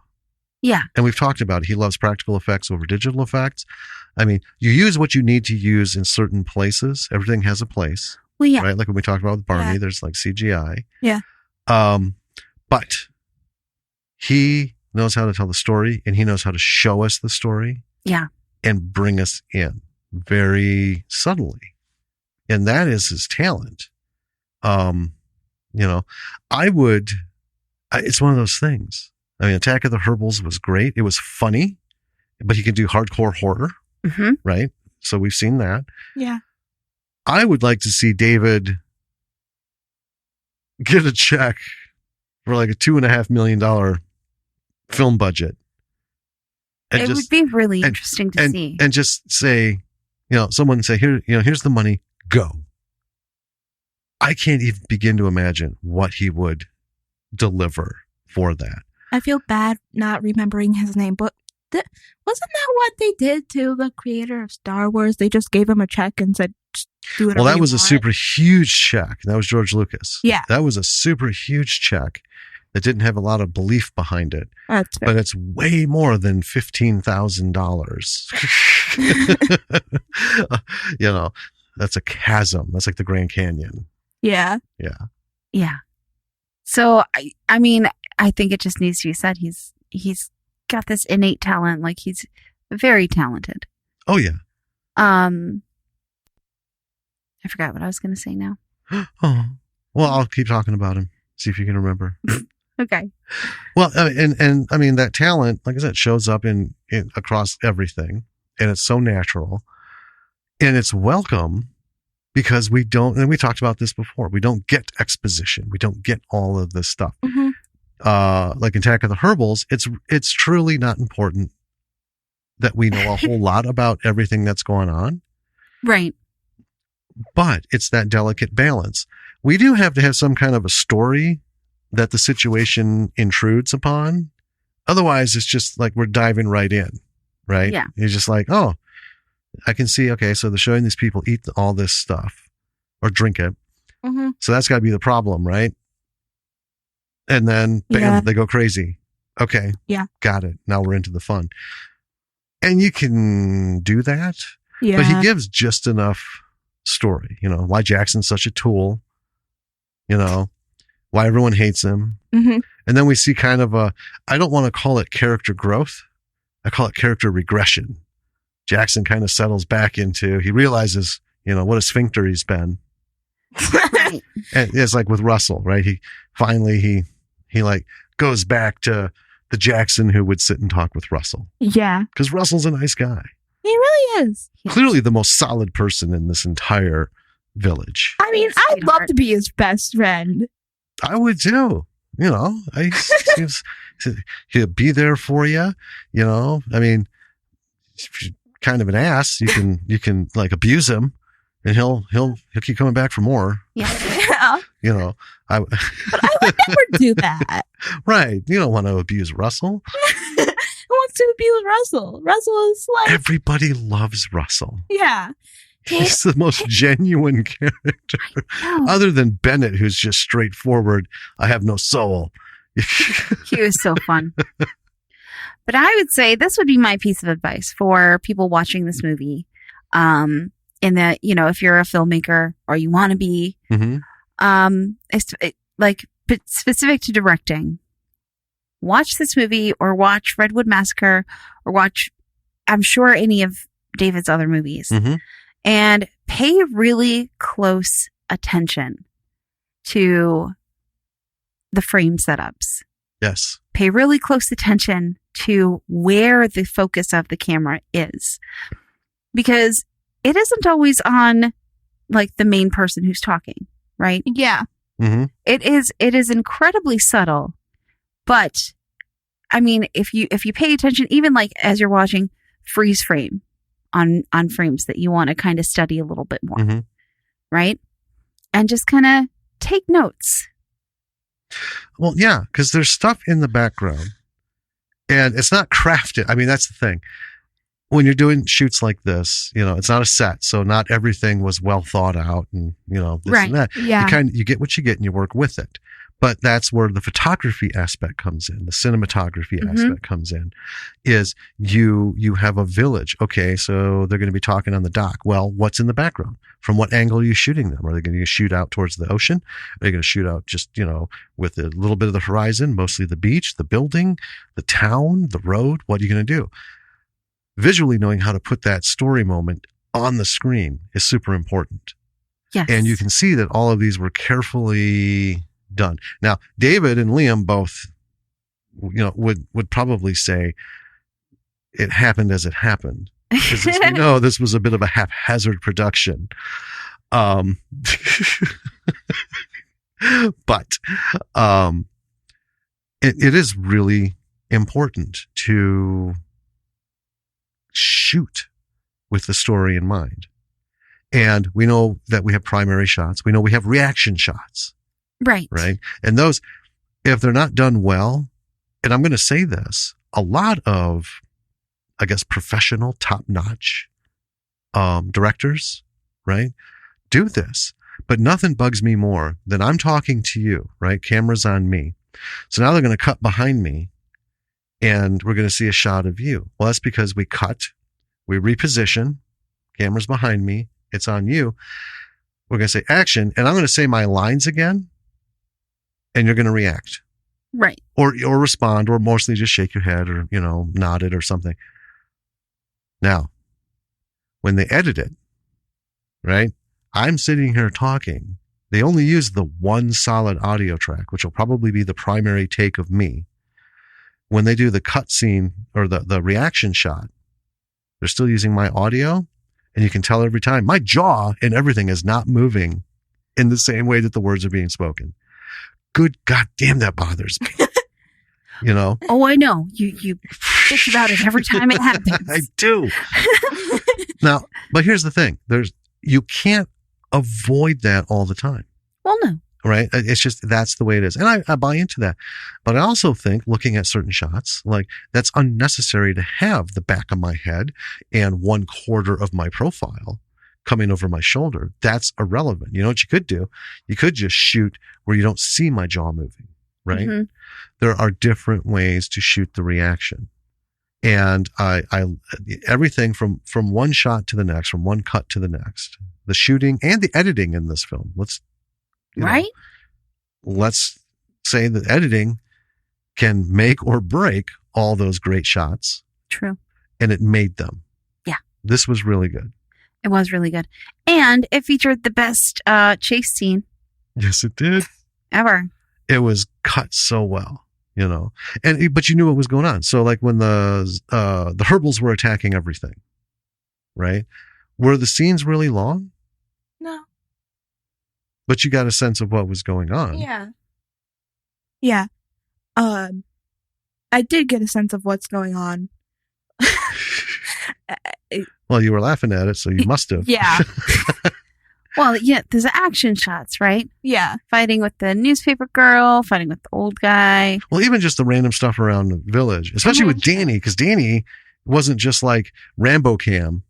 Yeah. And we've talked about it. He loves practical effects over digital effects. I mean, you use what you need to use in certain places. Everything has a place. Well, yeah. Right? Like when we talked about with Barney, there's like CGI. Yeah. But He knows how to tell the story, and he knows how to show us the story. Yeah. And bring us in very subtly. And that is his talent. It's one of those things. I mean, Attack of the Herbals was great. It was funny, but he can do hardcore horror, right? So we've seen that. Yeah. I would like to see David get a check for like a $2.5 million film budget. And would be really interesting to see. And just say, someone say, here, here's the money, go. I can't even begin to imagine what he would deliver for that. I feel bad not remembering his name, but wasn't that what they did to the creator of Star Wars? They just gave him a check and said, just do whatever. Well, that was a super huge check. That was George Lucas. Yeah. That was a super huge check that didn't have a lot of belief behind it. That's fair. But it's way more than $15,000. That's a chasm. That's like the Grand Canyon. Yeah. Yeah. Yeah. So, I mean, I think it just needs to be said. He's got this innate talent. Like, he's very talented. Oh, yeah. I forgot what I was going to say now. Oh, well, I'll keep talking about him. See if you can remember. Okay. Well, and I mean, that talent, like I said, shows up in across everything, and it's so natural, and it's welcome because we don't, and we talked about this before, we don't get exposition. We don't get all of this stuff. Like in Attack of the Herbals, it's truly not important that we know a whole lot about everything that's going on. Right. But it's that delicate balance. We do have to have some kind of a story that the situation intrudes upon. Otherwise, it's just like we're diving right in, right? Yeah. You're just like, oh, I can see, okay, so they're showing these people eat all this stuff or drink it. So that's got to be the problem, right? And then, bam, they go crazy. Okay. Yeah. Got it. Now we're into the fun. And you can do that. Yeah. But he gives just enough story, why Jackson's such a tool, why everyone hates him. And then we see kind of I don't want to call it character growth. I call it character regression. Jackson kind of settles back into, he realizes, what a sphincter he's been. And it's like with Russell, right? He finally, he like goes back to the Jackson who would sit and talk with Russell. Yeah. Because Russell's a nice guy. He really is. Clearly the most solid person in this entire village. I mean, I'd love to be his best friend. I would too. He'll be there for you. I mean, if you're kind of an ass, you can like abuse him, and he'll keep coming back for more. Yeah. But I would never do that. Right. You don't want to abuse Russell. Who wants to abuse Russell? Russell is like, everybody loves Russell. Yeah. He's the most genuine character. Other than Bennett, who's just straightforward. I have no soul. He was so fun. But I would say this would be my piece of advice for people watching this movie. In that, if you're a filmmaker or you want to be, it's like specific to directing, watch this movie or watch Redwood Massacre or watch, I'm sure, any of David's other movies. And pay really close attention to the frame setups. Yes. Pay really close attention to where the focus of the camera is. Because it isn't always on like the main person who's talking, right? Yeah. It is incredibly subtle. But I mean, if you pay attention, even like as you're watching, freeze frame on frames that you want to kind of study a little bit more, right? And just kind of take notes. Well, yeah, because there's stuff in the background and it's not crafted. I mean, that's the thing. When you're doing shoots like this, it's not a set. So not everything was well thought out and, this right. and that. Yeah. You get what you get and you work with it. But that's where the photography aspect comes in, the cinematography aspect comes in, is you have a village. Okay, so they're going to be talking on the dock. Well, what's in the background? From what angle are you shooting them? Are they going to shoot out towards the ocean? Are they going to shoot out just, with a little bit of the horizon, mostly the beach, the building, the town, the road? What are you going to do? Visually knowing how to put that story moment on the screen is super important. Yes. And you can see that all of these were carefully done. Now, David and Liam both, would probably say it happened as it happened. Because as we know, this was a bit of a haphazard production. But it is really important to shoot with the story in mind. And we know that we have primary shots. We know we have reaction shots. Right. Right. And those, if they're not done well, and I'm going to say this, a lot of, I guess, professional, top-notch directors, right, do this. But nothing bugs me more than I'm talking to you, right? Camera's on me. So now they're going to cut behind me and we're going to see a shot of you. Well, that's because we cut, we reposition, camera's behind me, it's on you. We're going to say action, and I'm going to say my lines again, and you're going to react. Right. Or respond, or mostly just shake your head or, nod it or something. Now, when they edit it, right, I'm sitting here talking. They only use the one solid audio track, which will probably be the primary take of me. When they do the cut scene or the reaction shot, they're still using my audio. And you can tell every time my jaw and everything is not moving in the same way that the words are being spoken. Good goddamn, that bothers me. Oh, I know. You bitch about it every time it happens. I do. Now, but here's the thing. You can't avoid that all the time. Well, no. Right? It's just, that's the way it is. And I buy into that. But I also think, looking at certain shots, like, that's unnecessary to have the back of my head and 1/4 of my profile coming over my shoulder. That's irrelevant. You know what you could do? You could just shoot where you don't see my jaw moving, right? Mm-hmm. There are different ways to shoot the reaction. And I everything from one shot to the next, from one cut to the next, the shooting and the editing in this film. Let's say that editing can make or break all those great shots. True. And it made them. Yeah. This was really good. It was really good. And it featured the best chase scene. Yes, it did. Ever. It was cut so well, but you knew what was going on. So like when the Herbals were attacking everything, right? Were the scenes really long? No. But you got a sense of what was going on. Yeah. Yeah. I did get a sense of what's going on. Well, you were laughing at it, so you must have. Yeah. Well, yeah, there's action shots, right? Yeah. Fighting with the newspaper girl, fighting with the old guy. Well, even just the random stuff around the village, especially with Danny, because Danny wasn't just like Rambo Cam,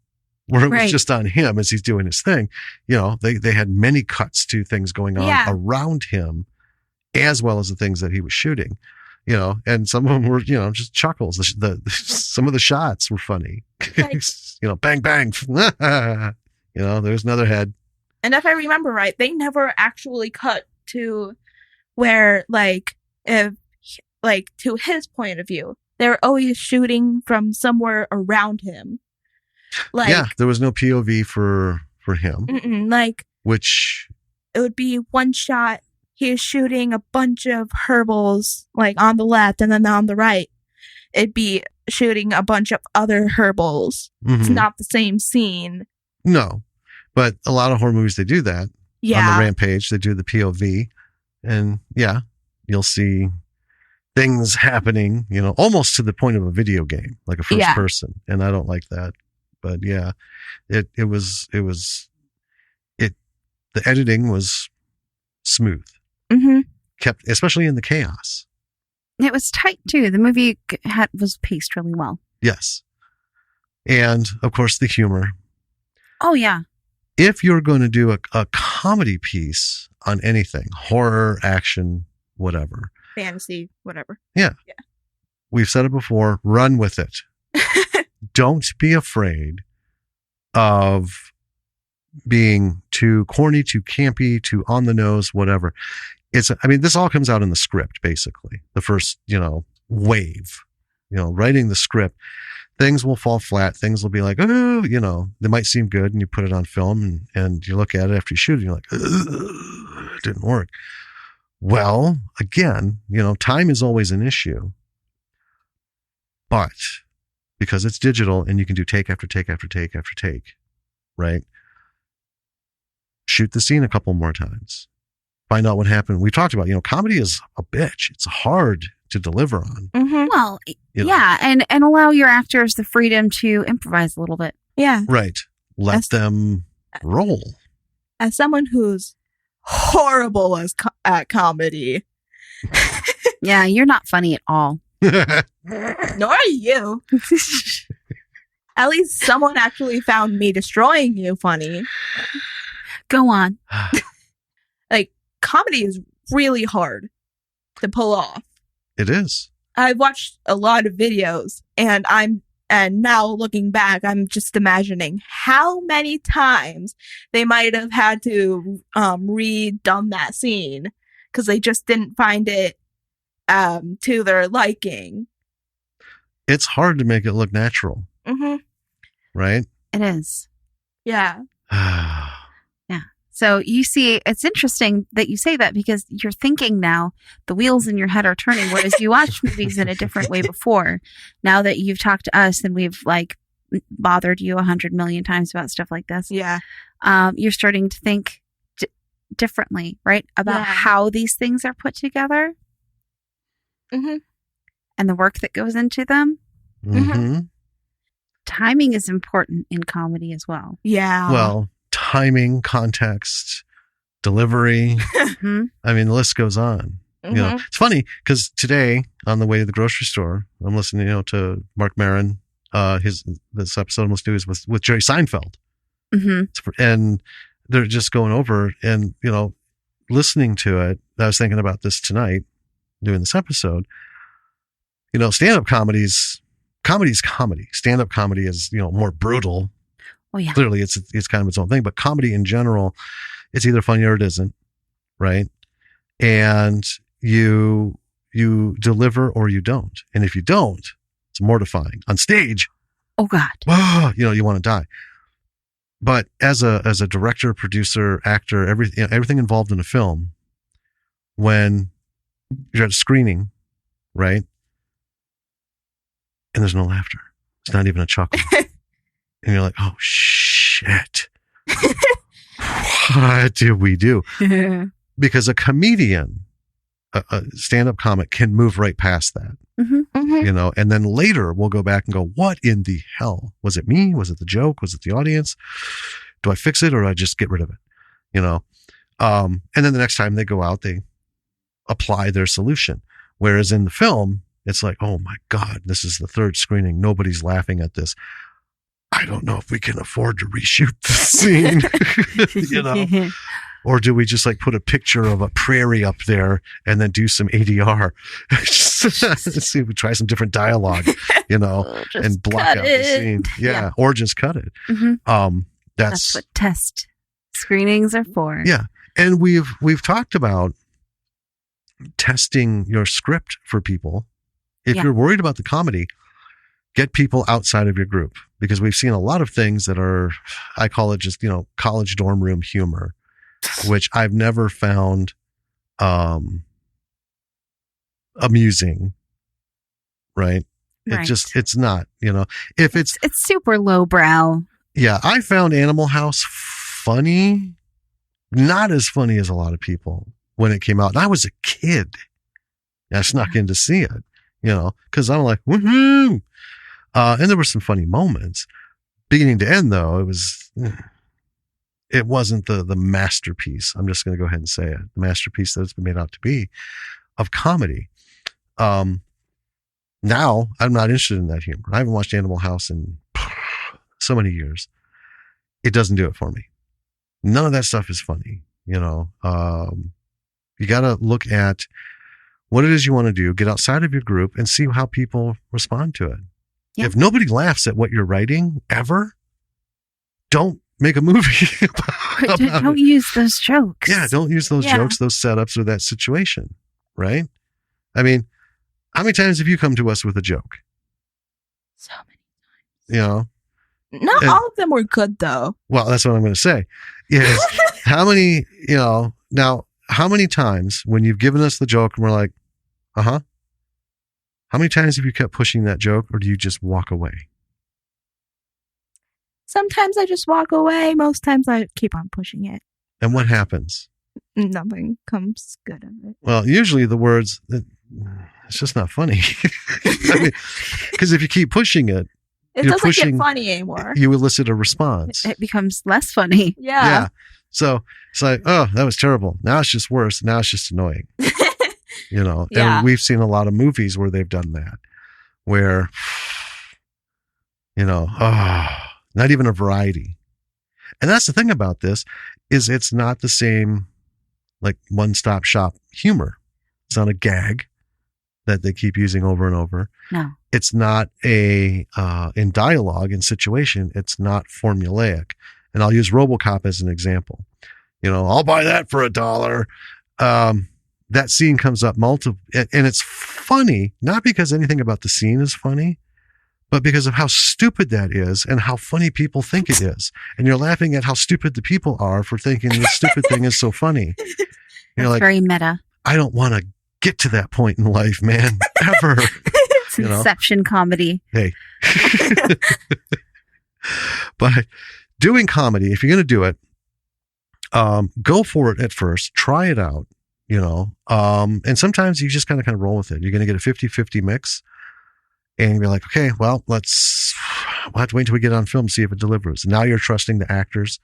where it was just on him as he's doing his thing. They had many cuts to things going on around him, as well as the things that he was shooting. And some of them were, just chuckles. Some of the shots were funny. Like, bang, bang. There's another head. And if I remember right, they never actually cut to where, to his point of view. They're always shooting from somewhere around him. There was no POV for him. Which it would be one shot. He is shooting a bunch of Herbals, on the left, and then on the right, it'd be shooting a bunch of other Herbals. Mm-hmm. It's not the same scene. No, but a lot of horror movies, they do that. Yeah. On the Rampage, they do the POV, and you'll see things happening, almost to the point of a video game, like a first person, and I don't like that. But the editing was smooth. Mm-hmm. Kept, especially in the chaos. It was tight too. The movie was paced really well. Yes. And of course the humor. Oh yeah. If you're going to do a comedy piece on anything, horror, action, whatever. Fantasy, whatever. Yeah. We've said it before. Run with it. Don't be afraid of being too corny, too campy, too on the nose, whatever. This all comes out in the script, basically. The first, wave, writing the script. Things will fall flat. Things will be like, oh, they might seem good, and you put it on film and you look at it after you shoot it, and you're like, it didn't work. Well, again, time is always an issue. But because it's digital and you can do take after take after take after take, right? Shoot the scene a couple more times. Find out what happened. We talked about, comedy is a bitch. It's hard to deliver on. Mm-hmm. Well, yeah, and allow your actors the freedom to improvise a little bit. Yeah. Right. Let them roll. As someone who's horrible at comedy. Yeah, you're not funny at all. Nor are you. At least someone actually found me destroying you funny. Go on. Like, comedy is really hard to pull off. It is. I've watched a lot of videos, and now looking back, I'm just imagining how many times they might have had to redone that scene because they just didn't find it to their liking. It's hard to make it look natural. Mm-hmm. Right? It is. Yeah. Yeah. So you see, it's interesting that you say that because you're thinking now, the wheels in your head are turning, whereas you watched movies in a different way before. Now that you've talked to us and we've bothered you 100 million times about stuff like this. Yeah. You're starting to think differently, right? About how these things are put together. Mm-hmm. And the work that goes into them. Mm-hmm. Timing is important in comedy as well. Yeah. Well, timing, context, delivery. Mm-hmm. The list goes on. Mm-hmm. It's funny because today on the way to the grocery store, I'm listening, to Mark Maron. This episode I'm listening to is with Jerry Seinfeld. Mm-hmm. And they're just going over and, listening to it. I was thinking about this tonight doing this episode. Stand-up comedy's comedy. Stand-up comedy is, more brutal. Oh, yeah. Clearly, it's kind of its own thing. But comedy in general, it's either funny or it isn't, right? And you deliver or you don't. And if you don't, it's mortifying. On stage, oh God, you want to die. But as a director, producer, actor, everything involved in a film, when you're at a screening, right? And there's no laughter. It's not even a chuckle. And you're like, oh, shit. What did we do? Because a comedian, a stand-up comic can move right past that. Mm-hmm. Mm-hmm. And then later we'll go back and go, what in the hell? Was it me? Was it the joke? Was it the audience? Do I fix it or do I just get rid of it? And then the next time they go out, they apply their solution. Whereas in the film, it's like, oh my God, this is the third screening. Nobody's laughing at this. I don't know if we can afford to reshoot the scene, or do we just put a picture of a prairie up there and then do some ADR? See if we try some different dialogue, and block out the scene. Yeah. Or just cut it. Mm-hmm. That's what test screenings are for. Yeah. And we've talked about testing your script for people. If you're worried about the comedy, get people outside of your group, because we've seen a lot of things that are, I call it just, college dorm room humor, which I've never found amusing. Right? It's not, if it's super lowbrow. Yeah. I found Animal House funny, not as funny as a lot of people when it came out. And I was a kid. I snuck in to see it, because I'm like, woohoo. And there were some funny moments. Beginning to end, though, it wasn't the masterpiece. I'm just going to go ahead and say it. The masterpiece that it's been made out to be of comedy. Now, I'm not interested in that humor. I haven't watched Animal House in so many years. It doesn't do it for me. None of that stuff is funny. You got to look at what it is you want to do, get outside of your group and see how people respond to it. Yeah. If nobody laughs at what you're writing ever, don't make a movie. Don't use those jokes. Yeah, don't use those jokes, those setups, or that situation, right? I mean, how many times have you come to us with a joke? So many times. Not all of them were good, though. Well, that's what I'm going to say. Is how many, now, how many times when you've given us the joke and we're like, how many times have you kept pushing that joke, or do you just walk away? Sometimes I just walk away. Most times I keep on pushing it. And what happens? Nothing comes good of it. Well, usually the words, it's just not funny. Because if you keep pushing it, it doesn't get funny anymore. You elicit a response. It becomes less funny. Yeah. So it's like, oh, that was terrible. Now it's just worse. Now it's just annoying. Yeah. And we've seen a lot of movies where they've done that, where, not even a variety. And that's the thing about this, is it's not the same, like, one-stop shop humor. It's not a gag that they keep using over and over. No. It's not in dialogue and situation, it's not formulaic. And I'll use RoboCop as an example. I'll buy that for $1. That scene comes up multiple, and it's funny, not because anything about the scene is funny, but because of how stupid that is and how funny people think it is. And you're laughing at how stupid the people are for thinking this stupid thing is so funny. You're like, very meta. I don't want to get to that point in life, man, ever. It's Inception comedy. Hey. But doing comedy, if you're going to do it, go for it at first. Try it out, and sometimes you just kind of roll with it. You're going to get a 50-50 mix. And you're like, okay, well, we'll have to wait until we get on film, see if it delivers. Now you're trusting the actors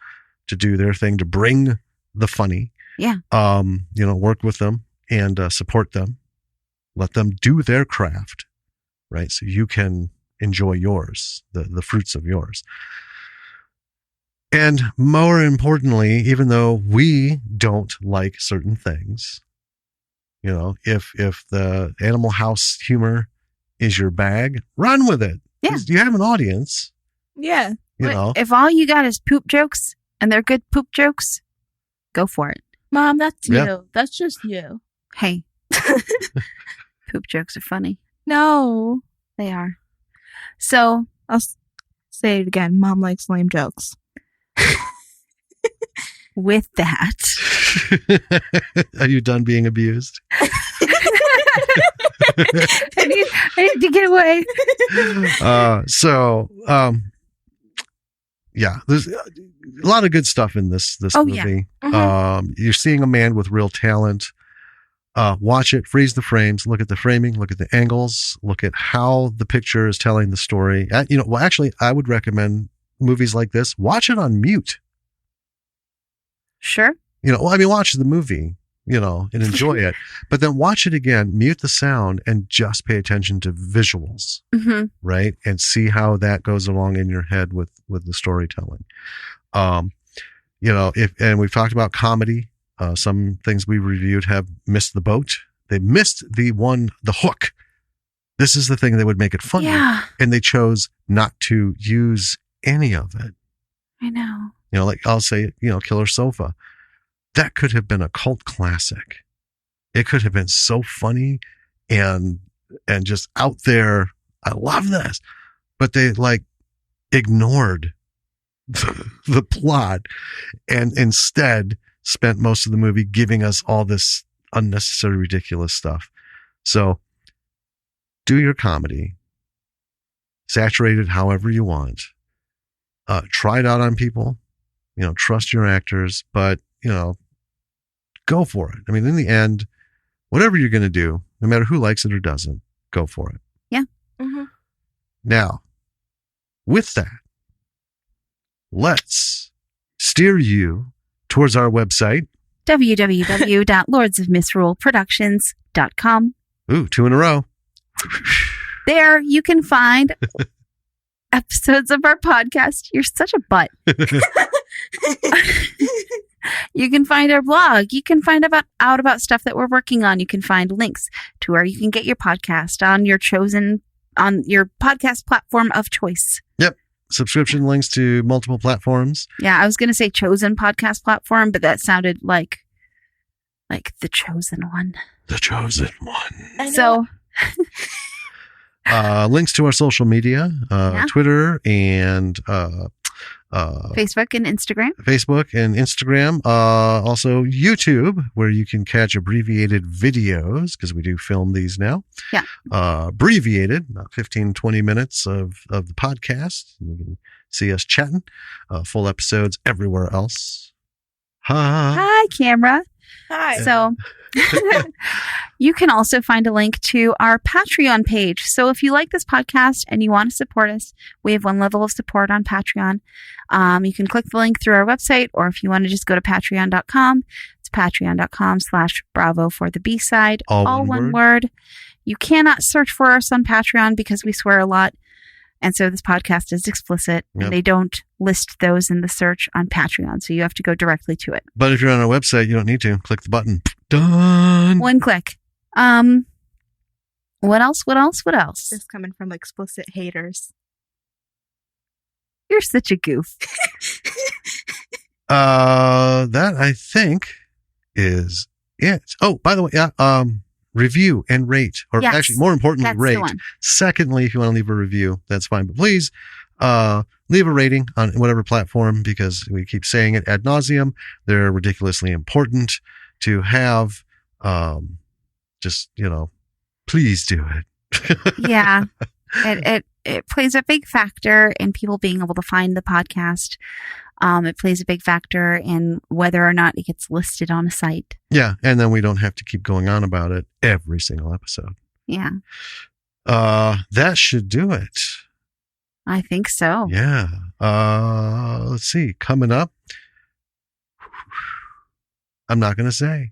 to do their thing, to bring the funny. Yeah. Work with them and support them. Let them do their craft, right? So you can enjoy yours, the fruits of yours. And more importantly, even though we don't like certain things, if the Animal House humor is your bag, run with it. Yeah. You have an audience. Yeah. If all you got is poop jokes and they're good poop jokes, go for it. Mom, that's you. That's just you. Hey. Poop jokes are funny. No. They are. So I'll say it again. Mom likes lame jokes. With that. Are you done being abused? I need to get away. There's a lot of good stuff in this movie. Yeah. Mm-hmm. You're seeing a man with real talent. Watch it, freeze the frames, look at the framing, look at the angles, look at how the picture is telling the story. Actually, I would recommend movies like this. Watch it on mute. Sure. Watch the movie, and enjoy it, but then watch it again, mute the sound, and just pay attention to visuals, right? And see how that goes along in your head with the storytelling. And we've talked about comedy. Some things we reviewed have missed the boat. They missed the hook. This is the thing that would make it funny. Yeah. And they chose not to use any of it. I know. Like I'll say, Killer Sofa. That could have been a cult classic. It could have been so funny and just out there. I love this. But they ignored the plot and instead spent most of the movie giving us all this unnecessary, ridiculous stuff. So do your comedy, saturate it however you want. Try it out on people, trust your actors, but, go for it. I mean, in the end, whatever you're going to do, no matter who likes it or doesn't, go for it. Yeah. Mm-hmm. Now, with that, let's steer you towards our website, www.lordsofmisruleproductions.com. Ooh, 2 in a row. There you can find episodes of our podcast. You're such a butt. You can find our blog. You can find out about stuff that we're working on. You can find links to where you can get your podcast on your podcast platform of choice. Yep. Subscription links to multiple platforms. Yeah, I was going to say chosen podcast platform, but that sounded like the chosen one. The chosen one. So links to our social media, Twitter and Facebook and Instagram. Also YouTube, where you can catch abbreviated videos, because we do film these now. Yeah. Abbreviated, about 15, 20 minutes of the podcast. You can see us chatting. Full episodes everywhere else. Hi, camera. Hi. So you can also find a link to our Patreon page. So if you like this podcast and you want to support us, we have one level of support on Patreon. You can click the link through our website, or if you want to just go to patreon.com, it's patreon.com/bravo for the B-side. All one word. You cannot search for us on Patreon because we swear a lot. And so this podcast is explicit, and they don't list those in the search on Patreon. So you have to go directly to it. But if you're on our website, you don't need to. Click the button. Done. One click. What else? This coming from explicit haters. You're such a goof. That I think is it. Oh, by the way, review and rate, or actually more importantly, rate. Secondly, if you want to leave a review, that's fine. But please, leave a rating on whatever platform, because we keep saying it ad nauseum. They're ridiculously important to have. Just, please do it. Yeah. It plays a big factor in people being able to find the podcast. It plays a big factor in whether or not it gets listed on a site. Yeah, and then we don't have to keep going on about it every single episode. Yeah. That should do it. I think so. Yeah. Let's see. Coming up. I'm not going to say.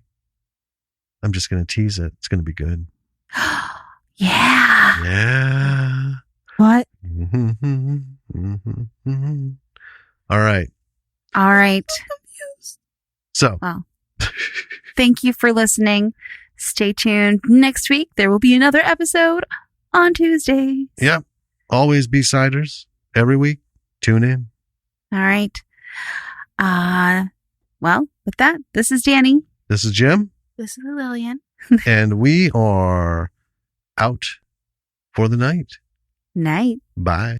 I'm just going to tease it. It's going to be good. Yeah. Yeah. What? All right. So. Well, thank you for listening. Stay tuned. Next week, there will be another episode on Tuesdays. Yep. Always B-siders. Every week. Tune in. All right. Well, with that, this is Danny. This is Jim. This is Lillian. And we are out for the night. Night. Bye.